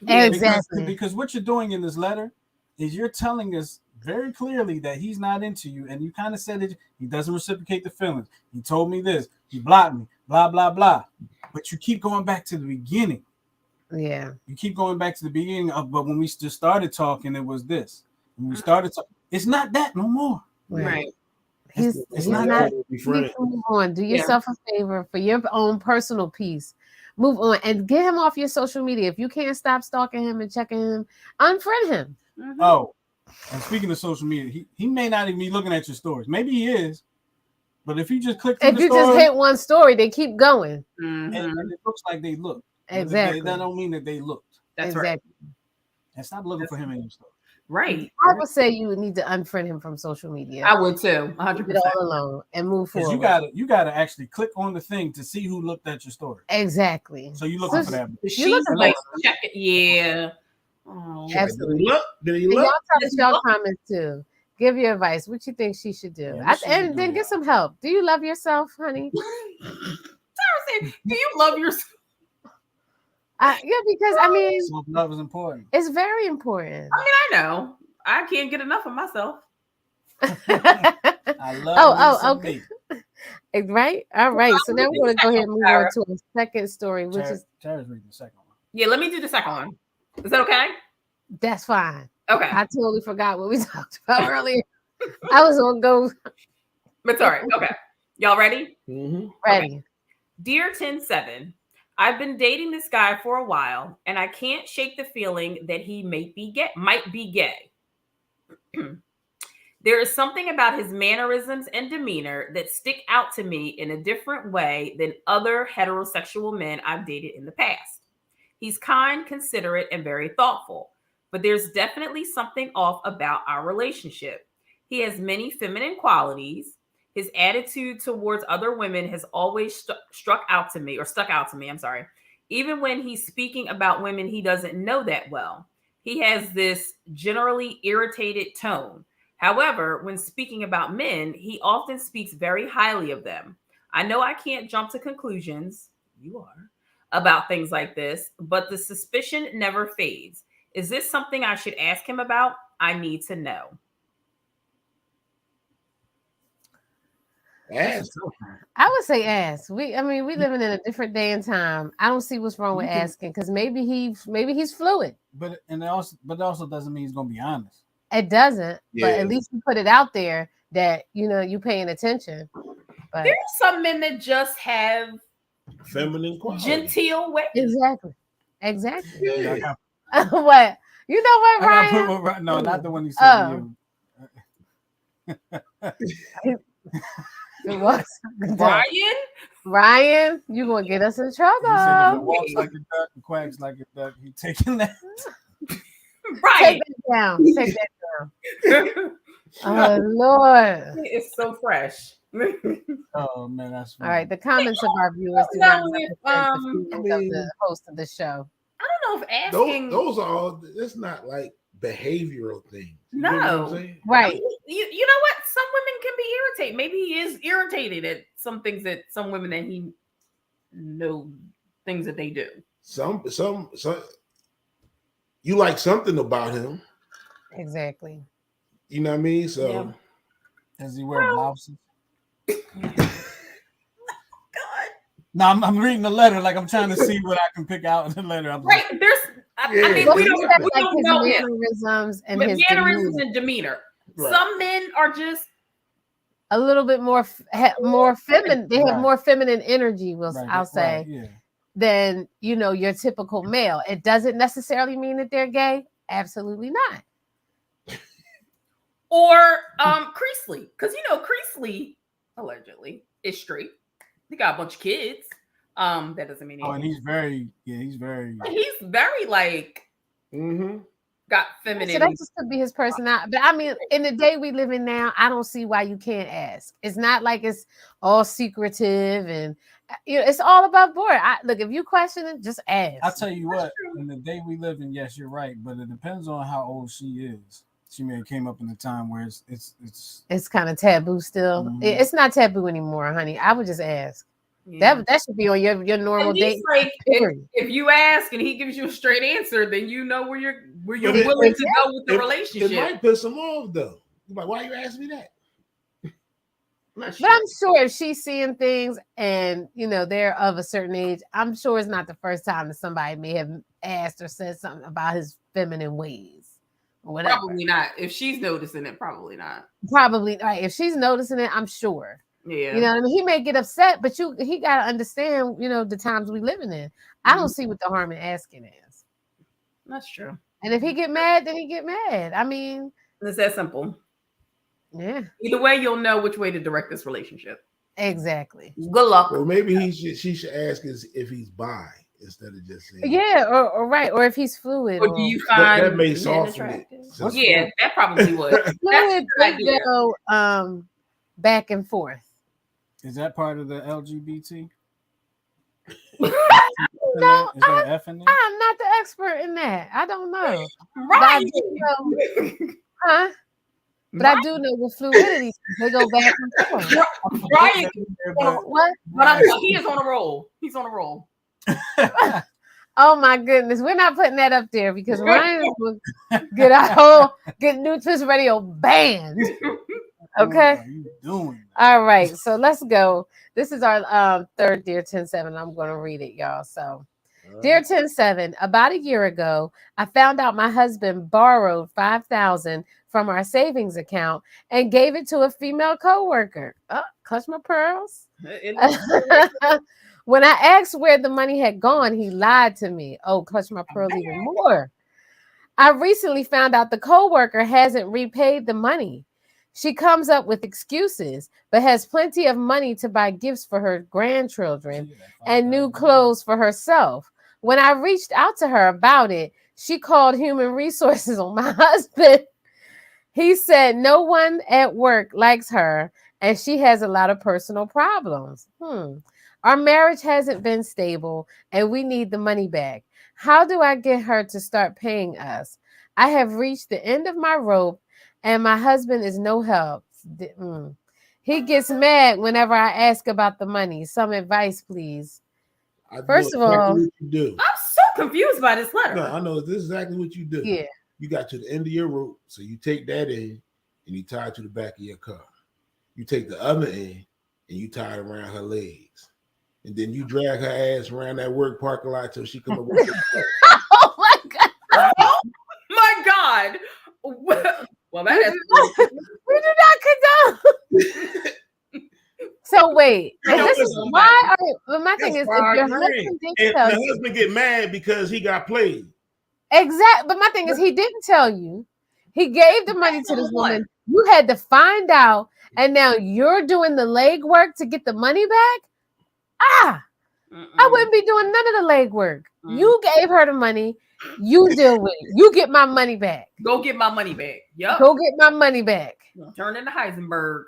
[SPEAKER 3] Exactly.
[SPEAKER 1] Because what you're doing in this letter is you're telling us very clearly that he's not into you, and you kind of said it. He doesn't reciprocate the feelings. He told me this. He blocked me. Blah blah blah. But you keep going back to the beginning.
[SPEAKER 3] Yeah.
[SPEAKER 1] You keep going back to the beginning of. But when we just started talking, it was this. When we started talking, it's not that no more.
[SPEAKER 4] Right.
[SPEAKER 3] He's not. Move on. Do yourself a favor for your own personal peace. Move on and get him off your social media. If you can't stop stalking him and checking him, unfriend him.
[SPEAKER 4] Mm-hmm.
[SPEAKER 1] Oh. And speaking of social media, he may not even be looking at your stories. Maybe he is, but if you just click through
[SPEAKER 3] if you just hit one story, they keep going.
[SPEAKER 1] And it looks like they look.
[SPEAKER 3] Exactly.
[SPEAKER 1] That don't mean that they looked.
[SPEAKER 4] That's
[SPEAKER 3] exactly.
[SPEAKER 4] right.
[SPEAKER 1] And stop looking for him in your story.
[SPEAKER 4] Right.
[SPEAKER 3] I would say you would need to unfriend him from social media.
[SPEAKER 4] I would too. 100%.
[SPEAKER 3] Leave it all alone and move forward.
[SPEAKER 1] You gotta actually click on the thing to see who looked at your story.
[SPEAKER 3] Exactly.
[SPEAKER 1] So you looking for that?
[SPEAKER 4] She's like, check it. Yeah. Oh,
[SPEAKER 3] absolutely.
[SPEAKER 2] Did he
[SPEAKER 3] look?
[SPEAKER 2] look?
[SPEAKER 3] Y'all tell us y'all comments too. Give your advice. What you think she should do? And then get some help. Do you love yourself, honey?
[SPEAKER 4] Sarah said, do you love yourself?
[SPEAKER 3] Yeah, because I mean,
[SPEAKER 1] self-love is important.
[SPEAKER 3] It's very important.
[SPEAKER 4] I mean, I know. I can't get enough of myself.
[SPEAKER 1] I love
[SPEAKER 3] okay. Right? All right. So now we're going to go ahead and move on to a second story, which is
[SPEAKER 1] Tara's reading the second one.
[SPEAKER 4] Yeah, let me do the second one. Is that okay?
[SPEAKER 3] That's fine.
[SPEAKER 4] Okay.
[SPEAKER 3] I totally forgot what we talked about earlier. I was going to go.
[SPEAKER 4] But sorry. Okay. Y'all ready?
[SPEAKER 3] Mm-hmm. Ready.
[SPEAKER 4] Okay. Dear 107, I've been dating this guy for a while, and I can't shake the feeling that he might be gay. There is something about his mannerisms and demeanor that stick out to me in a different way than other heterosexual men I've dated in the past. He's kind, considerate, and very thoughtful, but there's definitely something off about our relationship. He has many feminine qualities. His attitude towards other women has always stuck out to me. I'm sorry. Even when he's speaking about women he doesn't know that well, he has this generally irritated tone. However, when speaking about men, he often speaks very highly of them. I know I can't jump to conclusions. You are. About things like this, but the suspicion never fades. Is this something I should ask him about? I need to know.
[SPEAKER 2] Ask.
[SPEAKER 3] I would say ask. We living in a different day and time. I don't see what's wrong with asking because maybe he's fluid.
[SPEAKER 1] But it also doesn't mean he's gonna be honest.
[SPEAKER 3] It doesn't. Yeah. But at least you put it out there that you paying attention. But
[SPEAKER 4] there are some men that just have
[SPEAKER 2] feminine qualities.
[SPEAKER 4] Genteel way.
[SPEAKER 3] Exactly.
[SPEAKER 2] Yeah.
[SPEAKER 3] What? You know what, Ryan?
[SPEAKER 1] No, not the one you said
[SPEAKER 3] you. It was
[SPEAKER 4] Ryan,
[SPEAKER 3] you gonna get us in trouble.
[SPEAKER 1] He said if it walks like a duck and quacks like a duck, he taking that.
[SPEAKER 4] Right.
[SPEAKER 3] Take that down. Oh Lord.
[SPEAKER 4] It's so fresh.
[SPEAKER 1] Oh man, that's funny.
[SPEAKER 3] All right. The comments of our viewers do not the host of the show.
[SPEAKER 4] I don't know if asking
[SPEAKER 2] those are all. It's not like behavioral things.
[SPEAKER 4] No,
[SPEAKER 2] you know what I'm saying?
[SPEAKER 3] Right.
[SPEAKER 4] You know what? Some women can be irritated. Maybe he is irritated at some things that some women that he know things that they do.
[SPEAKER 2] Some. You like something about him.
[SPEAKER 3] Exactly.
[SPEAKER 2] You know what I mean? So
[SPEAKER 1] does he wear blouses? No, I'm reading the letter like I'm trying to see what I can pick out in the letter.
[SPEAKER 4] Right. I mean, we don't know
[SPEAKER 3] mannerisms and his
[SPEAKER 4] demeanor. Right. Some men are just
[SPEAKER 3] a little bit more feminine. They have more feminine energy, I'll say, than your typical male. It doesn't necessarily mean that they're gay. Absolutely not.
[SPEAKER 4] Or Creasley, because Creasley allegedly is straight. He got a bunch of kids. That doesn't mean anything.
[SPEAKER 1] And he's very
[SPEAKER 4] like got feminine.
[SPEAKER 3] So that just could be his personality. But I mean, in the day we live in now, I don't see why you can't ask. It's not like it's all secretive and it's all above board. Look, if you question it, just ask.
[SPEAKER 1] I'll tell you what, in the day we live in, yes, you're right, but it depends on how old she is. She may have came up in a time where it's
[SPEAKER 3] kind of taboo still.
[SPEAKER 1] Mm-hmm.
[SPEAKER 3] It's not taboo anymore, honey. I would just ask. Yeah. That should be on your normal date.
[SPEAKER 4] Like, if you ask and he gives you a straight answer, then you know where you're willing to go with the relationship.
[SPEAKER 2] It might piss him off though. Like, why you asking me that?
[SPEAKER 3] But I'm sure if she's seeing things and they're of a certain age, I'm sure it's not the first time that somebody may have asked or said something about his feminine ways or whatever.
[SPEAKER 4] Probably not. If she's noticing it, probably not.
[SPEAKER 3] Probably right. If she's noticing it, I'm sure.
[SPEAKER 4] Yeah.
[SPEAKER 3] You know what I mean? He may get upset, but he gotta understand, the times we living in. I don't see what the harm in asking is.
[SPEAKER 4] That's true.
[SPEAKER 3] And if he get mad, then he get mad. I mean,
[SPEAKER 4] it's that simple.
[SPEAKER 3] Yeah.
[SPEAKER 4] Either way, you'll know which way to direct this relationship.
[SPEAKER 3] Exactly.
[SPEAKER 4] Good luck.
[SPEAKER 2] Well, maybe she should ask if he's bi instead of just saying.
[SPEAKER 3] Yeah, or right, or if he's fluid.
[SPEAKER 4] Or do you find
[SPEAKER 2] that may soften it?
[SPEAKER 4] Yeah, that probably would.
[SPEAKER 3] Fluid could go back and forth.
[SPEAKER 1] Is that part of the LGBT?
[SPEAKER 3] No,
[SPEAKER 1] is there an F in there?
[SPEAKER 3] I'm not the expert in that. I don't know.
[SPEAKER 4] Right.
[SPEAKER 3] Huh? But I do know with fluidity, they go back and forth.
[SPEAKER 4] Right.
[SPEAKER 3] What?
[SPEAKER 4] But he is on a roll. He's on a roll.
[SPEAKER 3] Oh my goodness. We're not putting that up there because Ryan will get New Twist Radio banned. Okay.
[SPEAKER 1] What are you doing?
[SPEAKER 3] All right. So let's go. This is our third Dear 10-7. I'm going to read it, y'all. So, Dear 10-7, about a year ago, I found out my husband borrowed $5,000 from our savings account and gave it to a female coworker. Oh, clutch my pearls. When I asked where the money had gone, he lied to me. Oh, clutch my pearls even more. I recently found out the coworker hasn't repaid the money. She comes up with excuses, but has plenty of money to buy gifts for her grandchildren and new clothes for herself. When I reached out to her about it, she called human resources on my husband. He said no one at work likes her and she has a lot of personal problems. Our marriage hasn't been stable and we need the money back. How do I get her to start paying us? I have reached the end of my rope and my husband is no help. He gets mad whenever I ask about the money. Some advice, please. First of all,
[SPEAKER 2] what you do.
[SPEAKER 4] I'm so confused by this letter.
[SPEAKER 2] No, I know this is exactly what you do.
[SPEAKER 3] Yeah.
[SPEAKER 2] You got to the end of your rope, so you take that in and you tie it to the back of your car. You take the other end and you tie it around her legs. And then you drag her ass around that work parking lot till she come up with
[SPEAKER 3] Oh my God.
[SPEAKER 4] Oh my God. Well, that is
[SPEAKER 3] we do not condone. So wait, my thing is, if your husband didn't tell you,
[SPEAKER 2] the husband get mad because he got played.
[SPEAKER 3] Exactly, but my thing is, he didn't tell you. He gave the money to this woman. You had to find out, and now you're doing the legwork to get the money back. I wouldn't be doing none of the legwork. You gave her the money. You deal with it. You get my money back.
[SPEAKER 4] Go get my money back. Yep.
[SPEAKER 3] Go get my money back.
[SPEAKER 4] Turn into Heisenberg.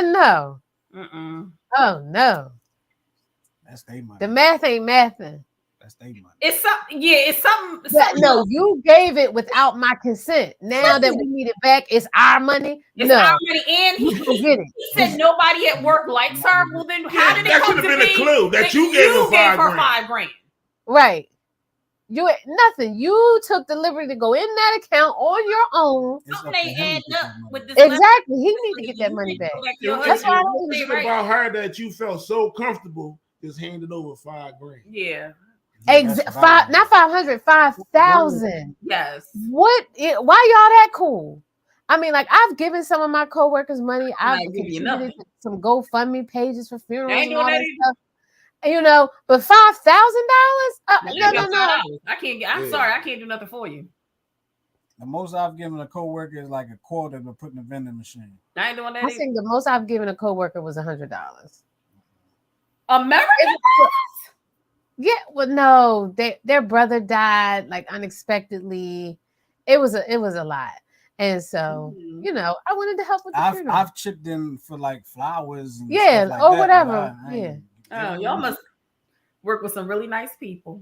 [SPEAKER 3] No. Oh no.
[SPEAKER 1] That's their money.
[SPEAKER 3] The math ain't mathing.
[SPEAKER 1] That's their money.
[SPEAKER 4] It's something.
[SPEAKER 3] No, you gave it without my consent. Now that we need it back, it's our money.
[SPEAKER 4] It's our money, and he
[SPEAKER 3] get it.
[SPEAKER 4] He said nobody at work likes her. Well, then how did it come to
[SPEAKER 2] been
[SPEAKER 4] be
[SPEAKER 2] a clue that you gave her $5,000?
[SPEAKER 3] Right. You nothing. You took the liberty to go in that account on your own.
[SPEAKER 4] Something ain't adding up with this.
[SPEAKER 3] Exactly. He need to get that money back.
[SPEAKER 2] That's why it was about her that you felt so comfortable just handing over $5,000.
[SPEAKER 4] Yeah.
[SPEAKER 3] Not 500, 5,000.
[SPEAKER 4] Yes.
[SPEAKER 3] Why y'all that cool? I mean, like, I've given some of my coworkers money. I've contributed to some GoFundMe pages for funerals and all that stuff. But $5,000? No.
[SPEAKER 4] I can't. I'm sorry, I can't do nothing for you.
[SPEAKER 1] The most I've given a coworker is like a quarter to put in a vending machine.
[SPEAKER 4] I ain't doing that.
[SPEAKER 3] I think the most I've given a coworker was $100.
[SPEAKER 4] American.
[SPEAKER 3] Yeah, well, no, their brother died like unexpectedly. It was a lot, and so I wanted to help with the funeral.
[SPEAKER 1] I've chipped in for like flowers and
[SPEAKER 3] yeah,
[SPEAKER 1] stuff like
[SPEAKER 3] or
[SPEAKER 1] that,
[SPEAKER 3] whatever.
[SPEAKER 1] I
[SPEAKER 3] Yeah.
[SPEAKER 4] Oh, y'all must work with some really nice people.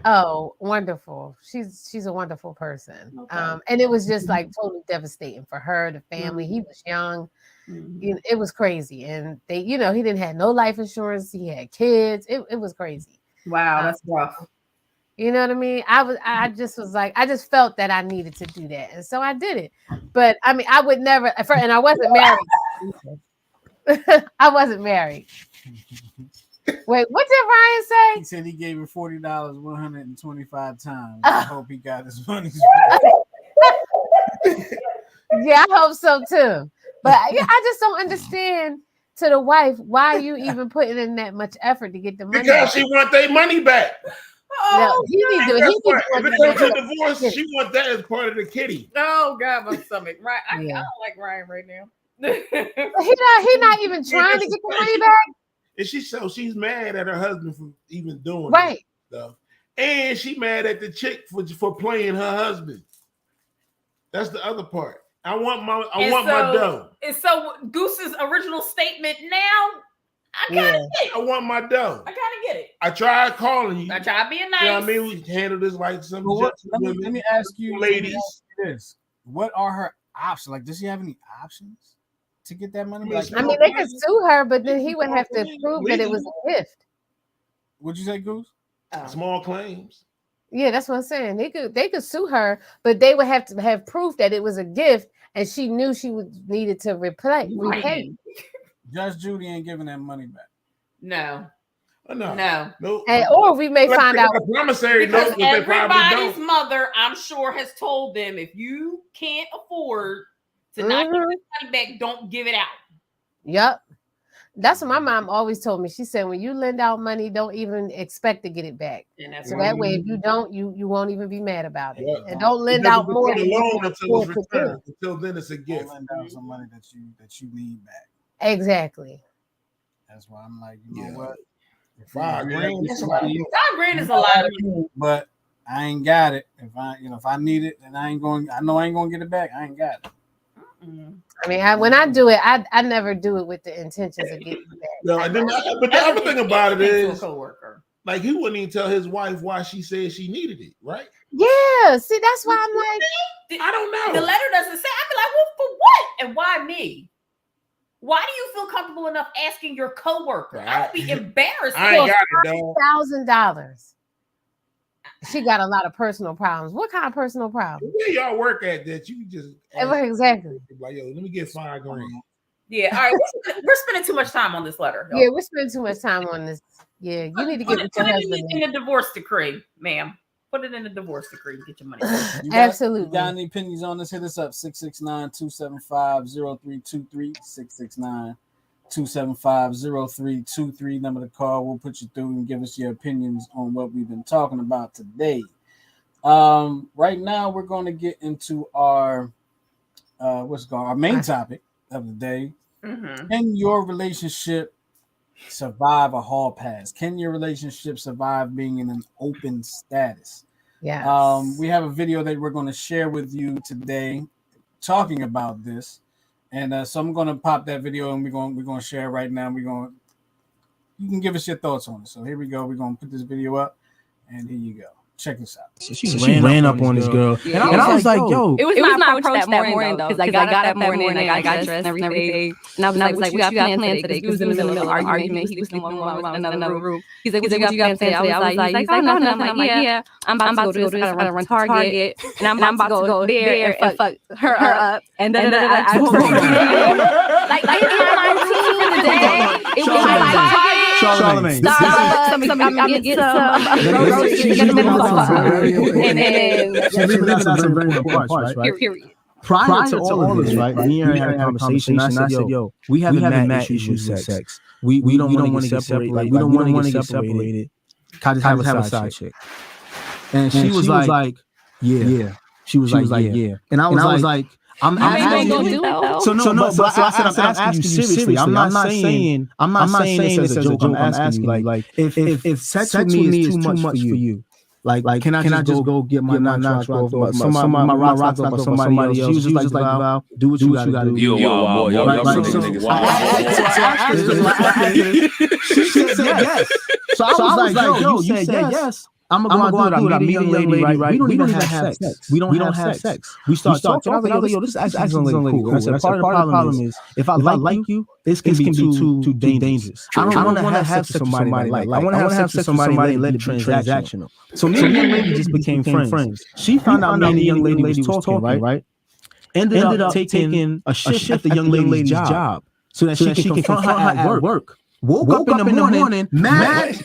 [SPEAKER 3] Oh, wonderful. She's a wonderful person.
[SPEAKER 4] Okay.
[SPEAKER 3] And it was just like totally devastating for her, the family. He was young. It was crazy. And they, he didn't have no life insurance. He had kids. It was crazy.
[SPEAKER 4] Wow, that's rough.
[SPEAKER 3] You know what I mean? I just was like, I just felt that I needed to do that. And so I did it. But I mean, I would never, and I wasn't married. I wasn't married. Wait, what did Ryan say?
[SPEAKER 1] He said he gave her $40 125 times.
[SPEAKER 3] Oh.
[SPEAKER 1] I hope he got his money.
[SPEAKER 3] Yeah, I hope so too. But I just don't understand to the wife why you even putting in that much effort to get the money.
[SPEAKER 2] Because she want their money back.
[SPEAKER 3] No, he need to.
[SPEAKER 2] If it comes to divorce, she want that as part of the kitty.
[SPEAKER 4] Oh God, my stomach. Right, I don't like Ryan right now.
[SPEAKER 3] He not even trying to get the money back.
[SPEAKER 2] And she's mad at her husband for even doing
[SPEAKER 3] right
[SPEAKER 2] stuff, and she mad at the chick for playing her husband. That's the other part. I want my dough.
[SPEAKER 4] And so Goose's original statement now, I kind of get it.
[SPEAKER 2] I want my dough.
[SPEAKER 4] I kind of get it.
[SPEAKER 2] I tried calling you.
[SPEAKER 4] I tried being nice.
[SPEAKER 2] You know what I mean? We handle this like some
[SPEAKER 1] let me ask you this. What are her options? Like, does she have any options to get that money? Like,
[SPEAKER 3] I mean, they could sue her, but then he would have to prove that it was a gift.
[SPEAKER 1] What'd you say, Goose?
[SPEAKER 2] Small claims.
[SPEAKER 3] Yeah, that's what I'm saying. They could sue her, but they would have to have proof that it was a gift, and she knew she needed to repay.
[SPEAKER 1] Judge Judy ain't giving that money back.
[SPEAKER 4] No.
[SPEAKER 2] No.
[SPEAKER 3] Or we may find out.
[SPEAKER 2] A promissory
[SPEAKER 4] because
[SPEAKER 2] note
[SPEAKER 4] everybody's mother, I'm sure, has told them if you can't afford to not give the money back, don't give it out.
[SPEAKER 3] Yep. That's what my mom always told me. She said, when you lend out money, don't even expect to get it back. And that's so that way, if you don't, you won't even be mad about it. Yeah. And don't lend out more than you can afford to do.
[SPEAKER 2] Until then, it's a gift.
[SPEAKER 1] Don't lend out some money that you need back.
[SPEAKER 3] Exactly.
[SPEAKER 1] That's why I'm like, you know what?
[SPEAKER 2] $5,000.
[SPEAKER 4] $5,000 is a lot.
[SPEAKER 1] But I ain't got it. If I need it, then I know I ain't gonna get it back. I ain't got it.
[SPEAKER 3] I mean, when I do it, I never do it with the intentions of getting it back.
[SPEAKER 2] No, but the other thing about it is, like, he wouldn't even tell his wife why she said she needed it, right?
[SPEAKER 3] Yeah. See, that's why I'm like,
[SPEAKER 2] I don't know.
[SPEAKER 4] The letter doesn't say. I'd be like, well, for what and why me? Why do you feel comfortable enough asking your coworker? I would be embarrassed.
[SPEAKER 2] I ain't got it,
[SPEAKER 3] $1,000. She got a lot of personal problems. What kind of personal problems?
[SPEAKER 2] Where y'all work at that you just
[SPEAKER 3] exactly
[SPEAKER 2] like, yo, let me get $5,000.
[SPEAKER 4] Yeah, all right. We're spending too much time on this letter.
[SPEAKER 3] Yeah, we're spending too much time on this. Yeah, you need to get with your husband
[SPEAKER 4] in the divorce decree, ma'am. Put it in the divorce decree and get your money.
[SPEAKER 3] Absolutely.
[SPEAKER 1] You got any opinions on this? Hit us up 669-275-0323 669-275-0323. Number to call. We'll put you through and give us your opinions on what we've been talking about today. Right now we're going to get into our our main topic of the day. Can your relationship survive a hall pass? Can your relationship survive being in an open status?
[SPEAKER 3] Yeah.
[SPEAKER 1] We have a video that we're going to share with you today talking about this. And so I'm going to pop that video and we're going to share it right now. You can give us your thoughts on it. So here we go. We're going to put this video up and here you go. Check this out.
[SPEAKER 5] So she ran up on this girl. Yeah. And I was like, yo.
[SPEAKER 6] It was my approach that morning, though. Because I got up that morning, I got dressed and everything. And I was like, what you got planned today? Because we was in the middle of an argument. He was in one room, I was in another room. He's like, what you got planned today? I was like, oh, nothing. I'm like, yeah, I'm about to go to this. I gotta run Target. And I'm about to go there and fuck her up. And then I told her. Like, in my routine for the day, it was like Target.
[SPEAKER 5] Charlamagne.
[SPEAKER 6] I'm gonna get some. And then
[SPEAKER 5] very important parts, right?
[SPEAKER 6] Period.
[SPEAKER 5] Prior to all of this, right? Me and her had a conversation. I said, yo, we haven't met issues with sex. We don't want to get separated. Like, we don't want to get separated. I just have a side chick. And she was like, yeah. She was like, yeah. And I was like, I'm asking
[SPEAKER 6] gonna
[SPEAKER 5] you.
[SPEAKER 6] do it though.
[SPEAKER 5] So I said I'm asking you seriously. I'm not saying this as a joke. I'm asking you like if sex with me is too much for you. Like, can I just go get my knocked off? My rocks knocked off by somebody else. Use like the valve. Do what you gotta do.
[SPEAKER 7] You a wild boy. Y'all some niggas wild.
[SPEAKER 5] She said yes. So I was like, yo, you said yes. I'm gonna go do it. I meet a young lady, right? We don't even have sex. We don't have sex. We start talking. I was like, yo, this is actually cool. And I said, part of the problem is if I like you, this can be too dangerous. I don't want to have sex with somebody like. I want to have sex with somebody and let it be transactional. So me and the young lady just became friends. She found out me and the young lady was talking, right? Ended up taking a shift at the young lady's job so that she can confront her at work. Woke up in the morning, mad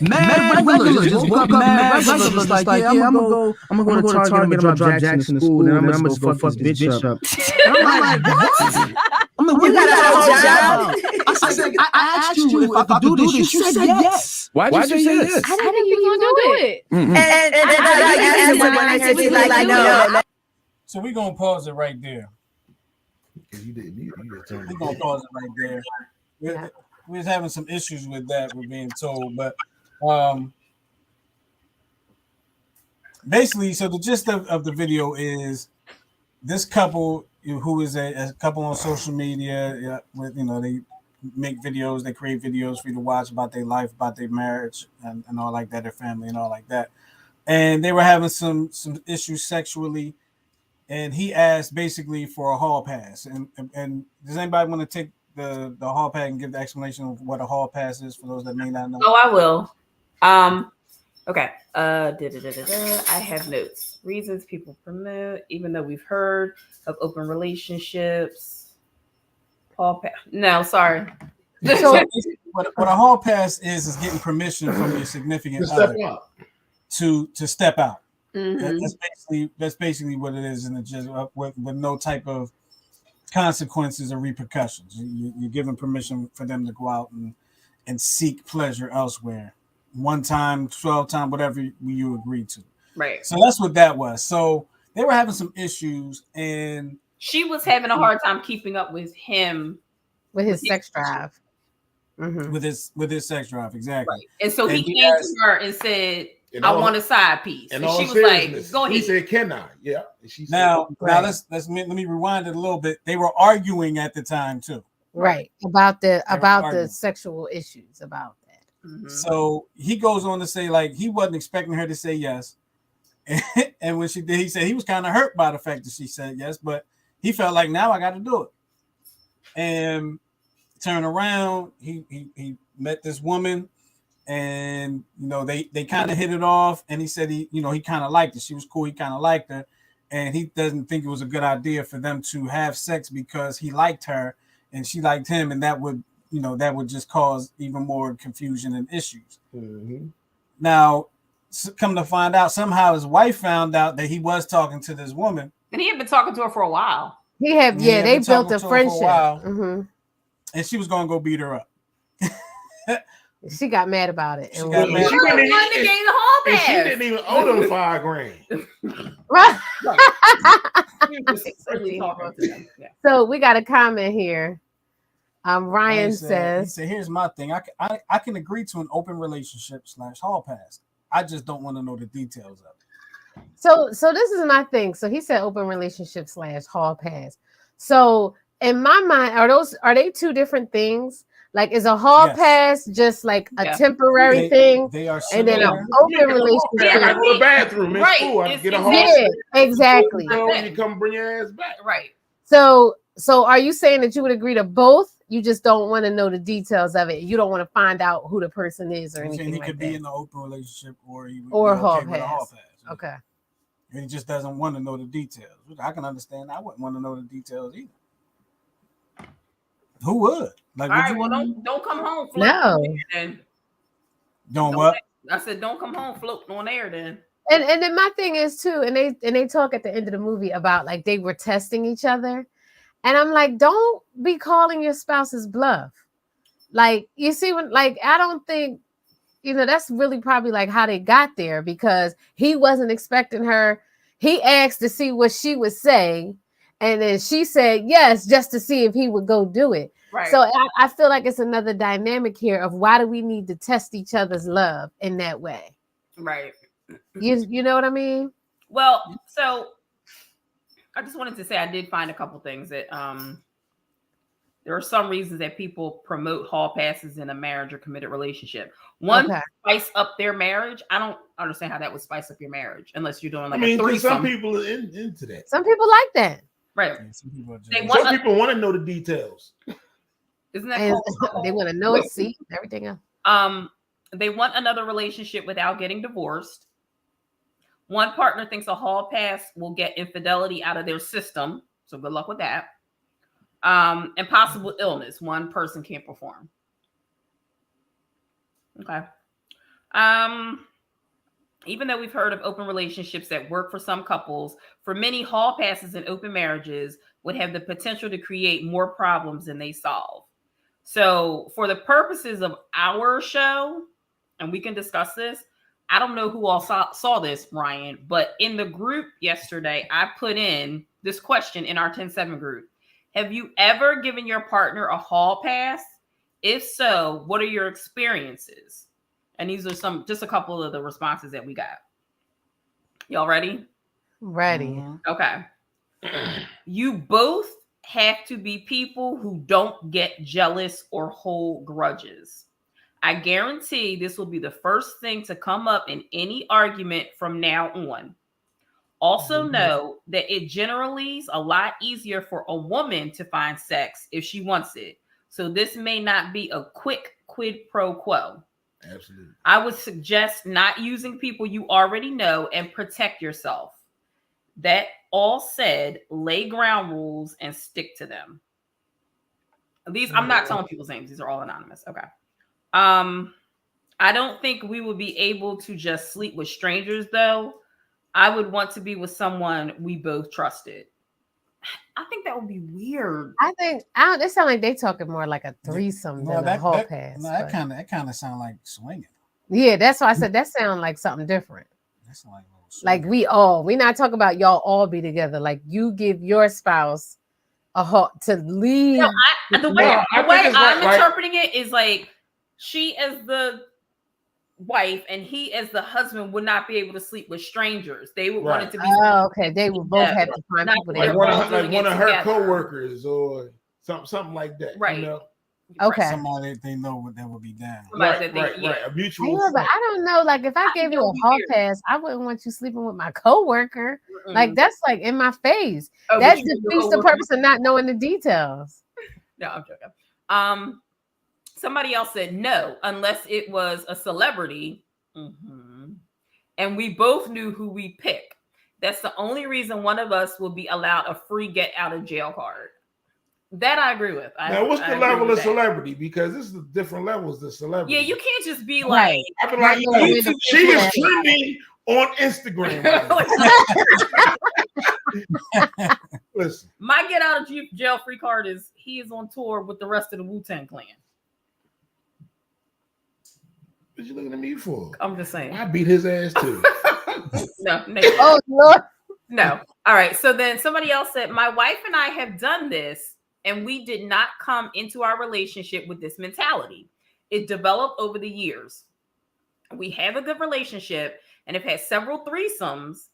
[SPEAKER 5] regular. Just woke up mad regular. Just like, yeah, I'm gonna go to Target. I'm gonna drop Jackson to school, and I'm gonna just go fuck this bitch up. And I'm like, what? I'm like, you got a whole job? I said, I asked you if I could do this. You said yes.
[SPEAKER 7] Why'd you say yes?
[SPEAKER 6] I didn't think you were gonna do it.
[SPEAKER 8] And I know.
[SPEAKER 1] So we're gonna pause it right there.
[SPEAKER 2] You didn't. You
[SPEAKER 1] We're gonna pause it right there. We was having some issues with that, we're being told, but basically, so the gist of the video is this couple who is a couple on social media, with they make videos, they create videos for you to watch about their life, about their marriage, and all like that, their family and all like that. And they were having some issues sexually, and he asked basically for a hall pass. And does anybody want to take the hall pass and give the explanation of what a hall pass is for those that may not know?
[SPEAKER 4] Oh, I will. Okay. I have notes. Reasons people promote, even though we've heard of open relationships. Hall pass. No, sorry.
[SPEAKER 1] So what a hall pass is getting permission from your significant other to step out.
[SPEAKER 4] Mm-hmm.
[SPEAKER 1] That's basically what it is, and just with no type of consequences or repercussions. You're given permission for them to go out and seek pleasure elsewhere. 1 time, 12 times, whatever you agreed to.
[SPEAKER 4] Right.
[SPEAKER 1] So that's what that was. So they were having some issues, and
[SPEAKER 4] she was having a hard time keeping up with him,
[SPEAKER 3] with his sex drive.
[SPEAKER 1] Mm-hmm. With his sex drive, exactly.
[SPEAKER 4] Right. And so he came to her and said, I want a side piece. And she was like, go ahead.
[SPEAKER 2] He said, can I? Yeah. And she said,
[SPEAKER 1] now let me rewind it a little bit. They were arguing at the time too.
[SPEAKER 3] Right. About the sexual issues about that.
[SPEAKER 1] Mm-hmm. So he goes on to say, like, he wasn't expecting her to say yes. And when she did, he said he was kind of hurt by the fact that she said yes, but he felt like, now I got to do it. And turn around, he met this woman, and they kind of hit it off, and he said he kind of liked it. She was cool, he kind of liked her, and he doesn't think it was a good idea for them to have sex because he liked her and she liked him, and that would just cause even more confusion and issues.
[SPEAKER 2] Mm-hmm.
[SPEAKER 1] Now, come to find out, somehow his wife found out that he was talking to this woman,
[SPEAKER 4] and he had been talking to her for a while.
[SPEAKER 3] They built a friendship.
[SPEAKER 1] Mm-hmm. And she was gonna go beat her up.
[SPEAKER 3] She got mad about it.
[SPEAKER 2] She didn't even owe them $5,000.
[SPEAKER 3] Right. So we got a comment here. Ryan says,
[SPEAKER 1] here's my thing. I can agree to an open relationship / hall pass. I just don't want to know the details of it.
[SPEAKER 3] So this is my thing. So he said open relationship / hall pass. So in my mind, are they two different things? Like, is a hall pass just like a temporary thing?
[SPEAKER 1] They are
[SPEAKER 3] similar. And then an open relationship.
[SPEAKER 2] I go to the bathroom in school. I get a hall pass.
[SPEAKER 3] Yeah, exactly.
[SPEAKER 2] You come bring your ass back.
[SPEAKER 4] Right.
[SPEAKER 3] So are you saying that you would agree to both? You just don't want to know the details of it. You don't want to find out who the person is or anything.
[SPEAKER 1] He
[SPEAKER 3] like
[SPEAKER 1] could
[SPEAKER 3] that.
[SPEAKER 1] be in an open relationship or he would
[SPEAKER 3] or
[SPEAKER 1] be
[SPEAKER 3] hall
[SPEAKER 1] okay with a hall pass.
[SPEAKER 3] Okay.
[SPEAKER 1] And he just doesn't want to know the details. I can understand. I wouldn't want to know the details either. Who would? Like,
[SPEAKER 4] all right, well, don't come home floating.
[SPEAKER 3] No.
[SPEAKER 4] Then.
[SPEAKER 1] Don't what?
[SPEAKER 4] I said, don't come home floating on air then.
[SPEAKER 3] And then my thing is too, and they talk at the end of the movie about like they were testing each other. And I'm like, don't be calling your spouse's bluff. Like, you see, when I don't think, that's really probably like how they got there, because he wasn't expecting her. He asked to see what she would say. And then she said yes, just to see if he would go do it.
[SPEAKER 4] Right.
[SPEAKER 3] So I feel like it's another dynamic here of why do we need to test each other's love in that way?
[SPEAKER 4] Right.
[SPEAKER 3] You know what I mean?
[SPEAKER 4] Well, so I just wanted to say I did find a couple things that there are some reasons that people promote hall passes in a marriage or committed relationship. One, spice up their marriage. I don't understand how that would spice up your marriage unless you're doing like a threesome.
[SPEAKER 2] Some people are into that.
[SPEAKER 3] Some people like that.
[SPEAKER 4] Right.
[SPEAKER 2] Some people want to know the details.
[SPEAKER 4] Isn't that cool?
[SPEAKER 3] They want to know it, see everything else.
[SPEAKER 4] They want another relationship without getting divorced. One partner thinks a hall pass will get infidelity out of their system. So good luck with that. And possible illness. One person can't perform. Okay. Even though we've heard of open relationships that work for some couples, for many, hall passes and open marriages would have the potential to create more problems than they solve. So for the purposes of our show, and we can discuss this, I don't know who all saw this, Ryan, but in the group yesterday, I put in this question in our 10-7 group. Have you ever given your partner a hall pass? If so, what are your experiences? And these are just a couple of the responses that we got. Y'all ready?
[SPEAKER 3] Ready.
[SPEAKER 4] Okay. You both have to be people who don't get jealous or hold grudges. I guarantee this will be the first thing to come up in any argument from now on. Also know that it generally is a lot easier for a woman to find sex if she wants it. So this may not be a quick quid pro quo.
[SPEAKER 2] Absolutely.
[SPEAKER 4] I would suggest not using people you already know and protect yourself. That all said, lay ground rules and stick to them. These, I'm not telling people's names. These are all anonymous. Okay. I don't think we would be able to just sleep with strangers, though. I would want to be with someone we both trusted. I think that would be weird.
[SPEAKER 3] I think it sounds like they talking more like a threesome than a hall pass.
[SPEAKER 1] No, that kind of sound like swinging.
[SPEAKER 3] Yeah, that's why I said that sounds like something different. That's like we not talking about y'all all be together. Like you give your spouse a hall to leave.
[SPEAKER 4] No, the way I'm interpreting it is like she as the wife and he as the husband would not be able to sleep with strangers. They would want it to be
[SPEAKER 3] okay. They would both have to find people
[SPEAKER 2] like one of her co-workers or something like that.
[SPEAKER 4] Right.
[SPEAKER 2] You know?
[SPEAKER 3] Okay.
[SPEAKER 1] Somebody they know that would be down.
[SPEAKER 2] Right. A mutual.
[SPEAKER 3] But I don't know. Like if I gave you a hall pass, I wouldn't want you sleeping with my coworker. Like that's like in my face. That defeats the purpose of not knowing the details.
[SPEAKER 4] No, I'm joking. Somebody else said no, unless it was a celebrity. And we both knew who we pick. That's the only reason one of us will be allowed a free get out of jail card. That I agree with.
[SPEAKER 2] Now, what's the level of celebrity? Because this is the different levels of celebrity.
[SPEAKER 4] Yeah, you can't just be like,
[SPEAKER 2] she is trending on Instagram. Listen,
[SPEAKER 4] my get out of jail free card is he is on tour with the rest of the Wu-Tang Clan.
[SPEAKER 2] What you looking at me for?
[SPEAKER 4] I'm just saying.
[SPEAKER 2] I beat his ass too.
[SPEAKER 4] No.
[SPEAKER 3] Oh Lord.
[SPEAKER 4] No. All right. So then somebody else said, my wife and I have done this, and we did not come into our relationship with this mentality. It developed over the years. We have a good relationship and have had several threesomes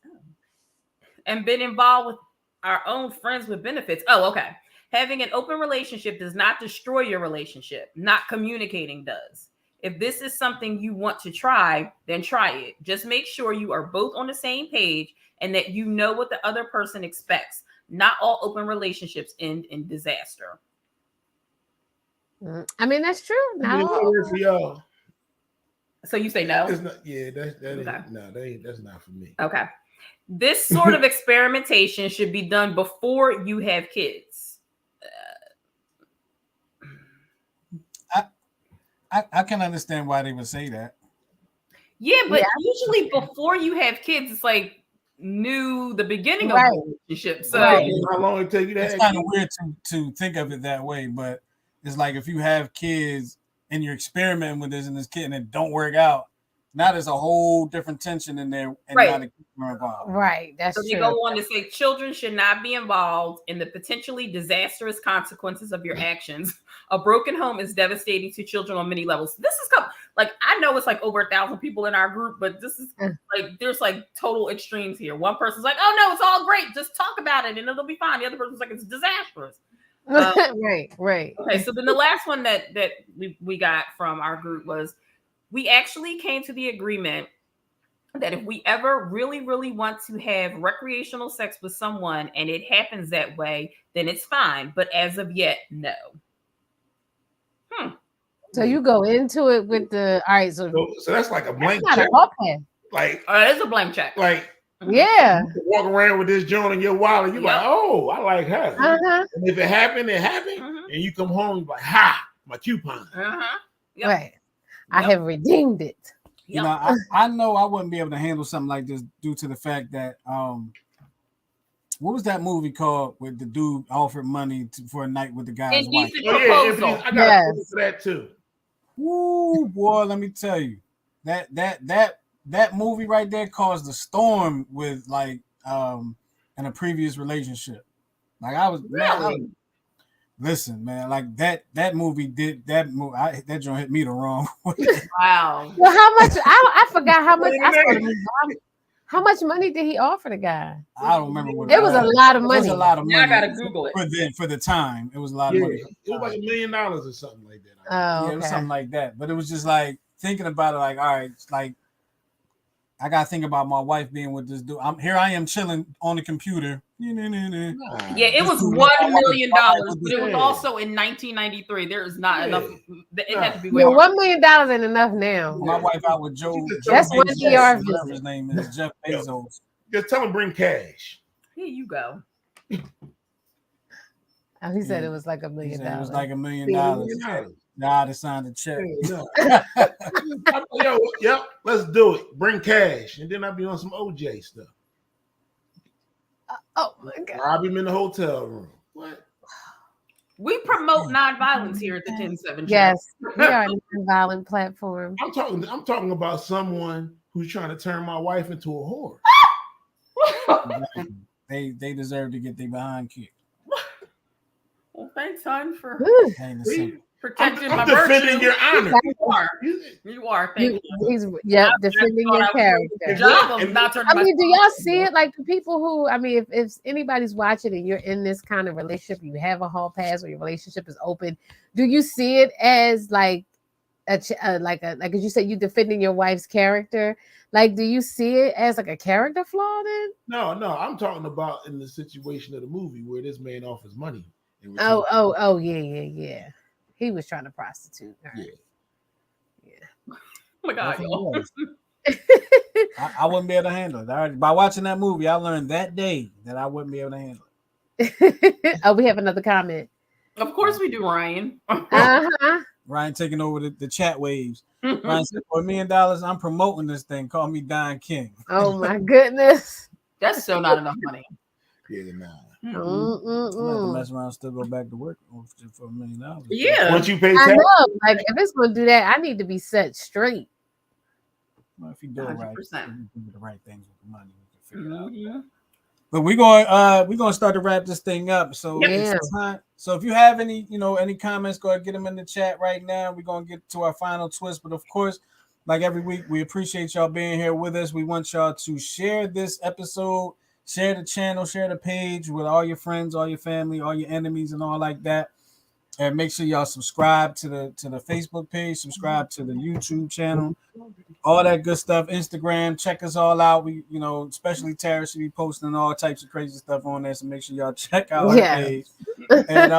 [SPEAKER 4] and been involved with our own friends with benefits. Oh, okay. Having an open relationship does not destroy your relationship. Not communicating does. If this is something you want to try, then try it. Just make sure you are both on the same page and that you know what the other person expects. Not all open relationships end in disaster.
[SPEAKER 3] I mean, that's true.
[SPEAKER 2] No.
[SPEAKER 4] So you say no?
[SPEAKER 2] It's not, yeah, that's not for me.
[SPEAKER 4] Okay. This sort of experimentation should be done before you have kids.
[SPEAKER 1] I can understand why they would say that.
[SPEAKER 4] Yeah, but usually before you have kids, it's like the beginning of the relationship. So
[SPEAKER 2] how long it take you to have kids?
[SPEAKER 1] It's kind of weird to think of it that way, but it's like if you have kids and you're experimenting with this and this kid and it don't work out, Now there's a whole different tension in there, and
[SPEAKER 4] Right.
[SPEAKER 1] now the kids are involved.
[SPEAKER 3] Right, that's
[SPEAKER 4] So
[SPEAKER 3] true.
[SPEAKER 4] they go on to say children should not be involved in the potentially disastrous consequences of your actions. A broken home is devastating to children on many levels. This is like, I know it's like over 1,000 people in our group, but this is like, there's like total extremes here. One person's like, oh no, it's all great. Just talk about it and it'll be fine. The other person's like, it's disastrous.
[SPEAKER 3] Right.
[SPEAKER 4] Okay, so then the last one that we got from our group was, we actually came to the agreement that if we ever really, really want to have recreational sex with someone and it happens that way, then it's fine. But as of yet, no.
[SPEAKER 3] So you go into it with the all right. So
[SPEAKER 2] that's like a blank
[SPEAKER 3] not
[SPEAKER 2] check.
[SPEAKER 3] a hall pass.
[SPEAKER 2] Like
[SPEAKER 4] it's a blank check.
[SPEAKER 2] Like
[SPEAKER 3] yeah,
[SPEAKER 2] you walk around with this joint in your wallet. You're like, oh, I like her.
[SPEAKER 3] Uh-huh.
[SPEAKER 2] And if it happened, it happened. And you come home, you're like, ha, my coupon.
[SPEAKER 3] Right. I have redeemed it.
[SPEAKER 1] You know, I know I wouldn't be able to handle something like this due to the fact that what was that movie called with the dude offered money for a night with the guy's wife?
[SPEAKER 4] Proposal.
[SPEAKER 2] I got a for that too.
[SPEAKER 1] Woo, boy, let me tell you, that movie right there caused a storm with like in a previous relationship. Like I was really. Listen, man, like that movie did that movie. That joint hit me the wrong way.
[SPEAKER 4] Wow.
[SPEAKER 3] Well, how much? I forgot how much. How much money did he offer the guy?
[SPEAKER 1] I don't remember what
[SPEAKER 3] it was. A lot of money.
[SPEAKER 1] It was a lot of money.
[SPEAKER 4] Now I gotta Google it
[SPEAKER 1] for the time. It was a lot of money.
[SPEAKER 2] It was like $1 million or something like that.
[SPEAKER 3] Oh,
[SPEAKER 1] it was something like that. But it was just like thinking about it. Like, all right, like I gotta think about my wife being with this dude. I am chilling on the computer.
[SPEAKER 4] Yeah, it was $1 million, but it was also in 1993. There is not enough. It had to be way
[SPEAKER 3] $1 million ain't enough now.
[SPEAKER 1] My wife out with Joe.
[SPEAKER 3] That's one ER visit.
[SPEAKER 1] Whatever his name is, Jeff Bezos.
[SPEAKER 2] Just tell him bring cash.
[SPEAKER 4] Here you go.
[SPEAKER 3] Oh, he said it was like $1 million.
[SPEAKER 1] It was like $1 million. Nah, they signed a check.
[SPEAKER 2] Yep, let's do it. Bring cash, and then I'll be on some OJ stuff.
[SPEAKER 3] Oh my God!
[SPEAKER 2] Rob him in the hotel room. What?
[SPEAKER 4] We promote nonviolence here at the 10-7.
[SPEAKER 3] Yes, we are a nonviolent platform.
[SPEAKER 2] I'm talking about someone who's trying to turn my wife into a whore.
[SPEAKER 1] They deserve to get their behind kicked.
[SPEAKER 4] Well, thanks, son, for protecting
[SPEAKER 2] I'm
[SPEAKER 4] my
[SPEAKER 2] defending
[SPEAKER 4] virtue.
[SPEAKER 2] your honor.
[SPEAKER 4] You are. Thank you.
[SPEAKER 3] He's defending your character.
[SPEAKER 4] Job of not turning
[SPEAKER 3] I mean, do y'all see it? Like the people who, I mean, if anybody's watching and you're in this kind of relationship, you have a hall pass or your relationship is open, do you see it as like as you said, you defending your wife's character? Like, do you see it as like a character flaw then?
[SPEAKER 2] No, I'm talking about in the situation of the movie where this man offers money.
[SPEAKER 3] Oh, yeah. He was trying to prostitute her. Yeah.
[SPEAKER 4] Oh my God.
[SPEAKER 1] I wouldn't be able to handle it. By watching that movie, I learned that day that I wouldn't be able to handle it.
[SPEAKER 3] Oh, we have another comment.
[SPEAKER 4] Of course we do, Ryan.
[SPEAKER 1] Ryan taking over the chat waves. Ryan said, for $1 million, I'm promoting this thing. Call me Don King.
[SPEAKER 3] Oh my goodness.
[SPEAKER 4] That's still not enough money.
[SPEAKER 2] Yeah, nah.
[SPEAKER 1] I'm to mess around, still go back to work for $1 million.
[SPEAKER 4] Yeah.
[SPEAKER 2] Once you pay
[SPEAKER 3] I
[SPEAKER 2] tax,
[SPEAKER 3] know. Like if it's gonna do that, I need to be set straight.
[SPEAKER 1] Well, if you do it right,
[SPEAKER 4] 100%.
[SPEAKER 1] you do the right things with the money, we can figure it out. But we're going to start to wrap this thing up. So it's time. So if you have any comments, go ahead, get them in the chat right now. We're going to get to our final twist. But of course, like every week, we appreciate y'all being here with us. We want y'all to share this episode, share the channel, share the page with all your friends, all your family, all your enemies, and all like that. And make sure y'all subscribe to the Facebook page, subscribe to the YouTube channel, all that good stuff. Instagram, check us all out. We, especially Tara should be posting all types of crazy stuff on there. So make sure y'all check out her page. And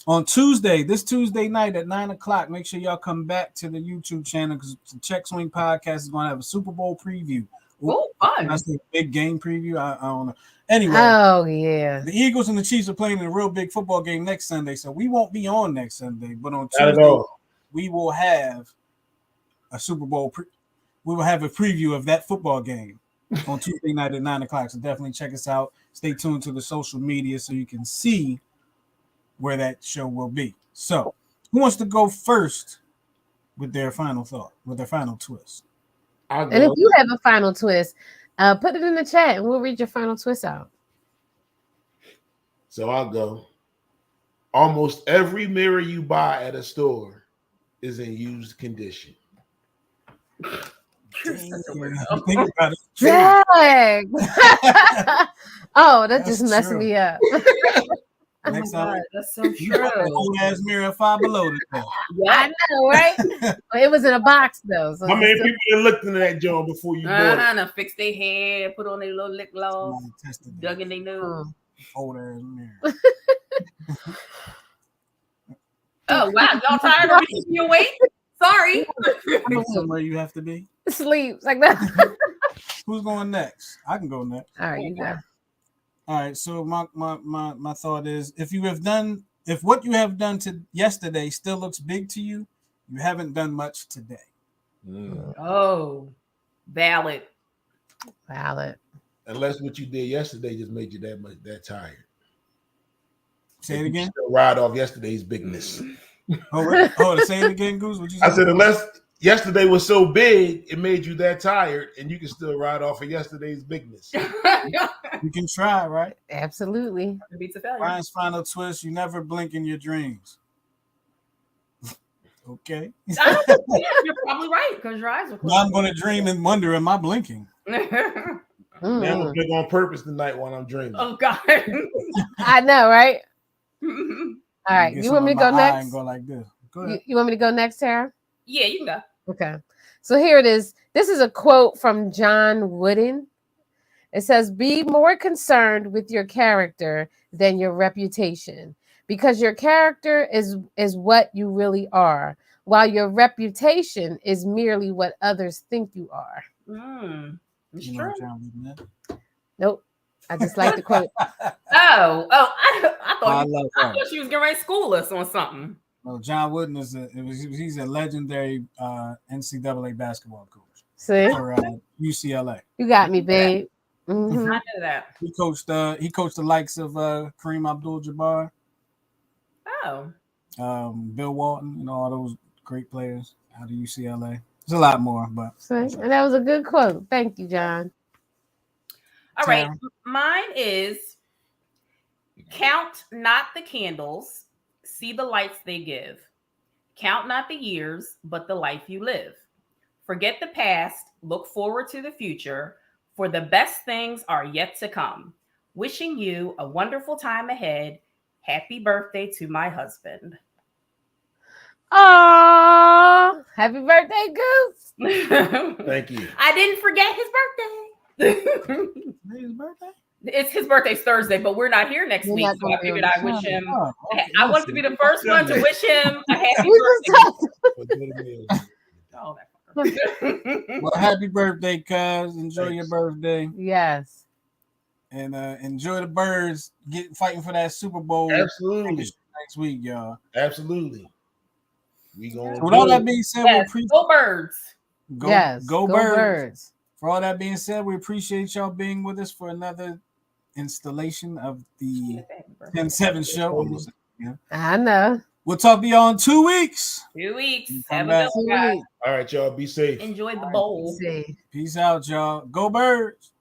[SPEAKER 1] on this Tuesday night at 9:00, make sure y'all come back to the YouTube channel because the Check Swing Podcast is going to have a Super Bowl preview.
[SPEAKER 4] Oh, fun!
[SPEAKER 1] That's a big game preview. I don't know. Anyway,
[SPEAKER 3] oh yeah,
[SPEAKER 1] the Eagles and the Chiefs are playing in a real big football game next Sunday, so we won't be on next Sunday. But on Tuesday, we will have a Super Bowl. We will have a preview of that football game on Tuesday night at 9:00. So definitely check us out. Stay tuned to the social media so you can see where that show will be. So, who wants to go first with their final thought, with their final twist?
[SPEAKER 3] And if you have a final twist, put it in the chat and we'll read your final twist out.
[SPEAKER 2] So I'll go. Almost every mirror you buy at a store is in used condition.
[SPEAKER 1] Think about it.
[SPEAKER 3] Drag. Oh, that just messed
[SPEAKER 1] true.
[SPEAKER 3] me up.
[SPEAKER 1] Next time,
[SPEAKER 4] that's so
[SPEAKER 1] you got the old ass mirror at Five Below today.
[SPEAKER 3] I know, right? Well, it was in a box though. So
[SPEAKER 2] How many people that looked into that joint before you bought it?
[SPEAKER 4] To fix their hair, put on their little lip gloss, dug in their nose.
[SPEAKER 1] Old ass mirror.
[SPEAKER 4] Oh wow, y'all tired of keeping you awake? Sorry.
[SPEAKER 1] Somewhere you have to be.
[SPEAKER 3] Sleep like that.
[SPEAKER 1] Who's going next? I can go next.
[SPEAKER 3] All right, you go.
[SPEAKER 1] All right. So my thought is, if what you have done to yesterday still looks big to you, you haven't done much today.
[SPEAKER 4] Oh, valid.
[SPEAKER 2] Unless what you did yesterday just made you that tired.
[SPEAKER 1] Say it again.
[SPEAKER 2] Still ride off yesterday's bigness.
[SPEAKER 1] Say it again, Goose. What you said?
[SPEAKER 2] I said unless yesterday was so big, it made you that tired, and you can still ride off of yesterday's bigness.
[SPEAKER 1] You can try, right?
[SPEAKER 3] Absolutely.
[SPEAKER 1] Ryan's final twist: you never blink in your dreams. Okay.
[SPEAKER 4] You're probably right because your eyes are closed.
[SPEAKER 1] Now I'm going to dream and wonder, am I blinking?
[SPEAKER 2] Now I'm gonna blink on purpose tonight while I'm dreaming.
[SPEAKER 4] Oh God.
[SPEAKER 3] I know, right? All right. You want me to go next?
[SPEAKER 1] And go like this. Go ahead.
[SPEAKER 3] You want me to go next, Tara?
[SPEAKER 4] Yeah, you can go.
[SPEAKER 3] Okay. So here it is. This is a quote from John Wooden. It says, "Be more concerned with your character than your reputation, because your character is what you really are, while your reputation is merely what others think you are."
[SPEAKER 4] It's true.
[SPEAKER 3] Nope. I just like the quote.
[SPEAKER 4] I thought she was getting ready to school us on something.
[SPEAKER 1] No, John Wooden he's a legendary NCAA basketball coach.
[SPEAKER 3] See?
[SPEAKER 1] For UCLA.
[SPEAKER 3] You got me, babe. Mm-hmm.
[SPEAKER 4] I knew that.
[SPEAKER 1] He coached the likes of Kareem Abdul-Jabbar.
[SPEAKER 4] Oh.
[SPEAKER 1] Bill Walton, all those great players out of UCLA. There's a lot more, but
[SPEAKER 3] and that was a good quote. Thank you, John.
[SPEAKER 4] All right. Mine is count not the candles, see the lights they give. Count not the years, but the life you live. Forget the past, look forward to the future, for the best things are yet to come. Wishing you a wonderful time ahead. Happy birthday to my husband.
[SPEAKER 3] Oh, happy birthday, Goose.
[SPEAKER 2] Thank you.
[SPEAKER 4] I didn't forget his birthday.
[SPEAKER 1] His birthday?
[SPEAKER 4] It's his birthday's Thursday, but we're not here next week. So I figured I wish him. I want to be the first one to wish him a happy birthday.
[SPEAKER 1] Well, happy birthday, cuz. Enjoy your birthday.
[SPEAKER 3] Yes.
[SPEAKER 1] And enjoy the birds fighting for that Super Bowl.
[SPEAKER 2] Absolutely.
[SPEAKER 1] Next week, y'all.
[SPEAKER 2] Absolutely. We going.
[SPEAKER 1] So with all that being said, we appreciate
[SPEAKER 4] go birds.
[SPEAKER 1] Go birds. For all that being said, we appreciate y'all being with us for another installation of the 10-7 show.
[SPEAKER 3] I know.
[SPEAKER 1] We'll talk to y'all in 2 weeks.
[SPEAKER 4] 2 weeks.
[SPEAKER 1] Have
[SPEAKER 4] a good
[SPEAKER 2] one. All right, y'all. Be safe.
[SPEAKER 4] Enjoy the bowl.
[SPEAKER 1] Peace out, y'all. Go birds.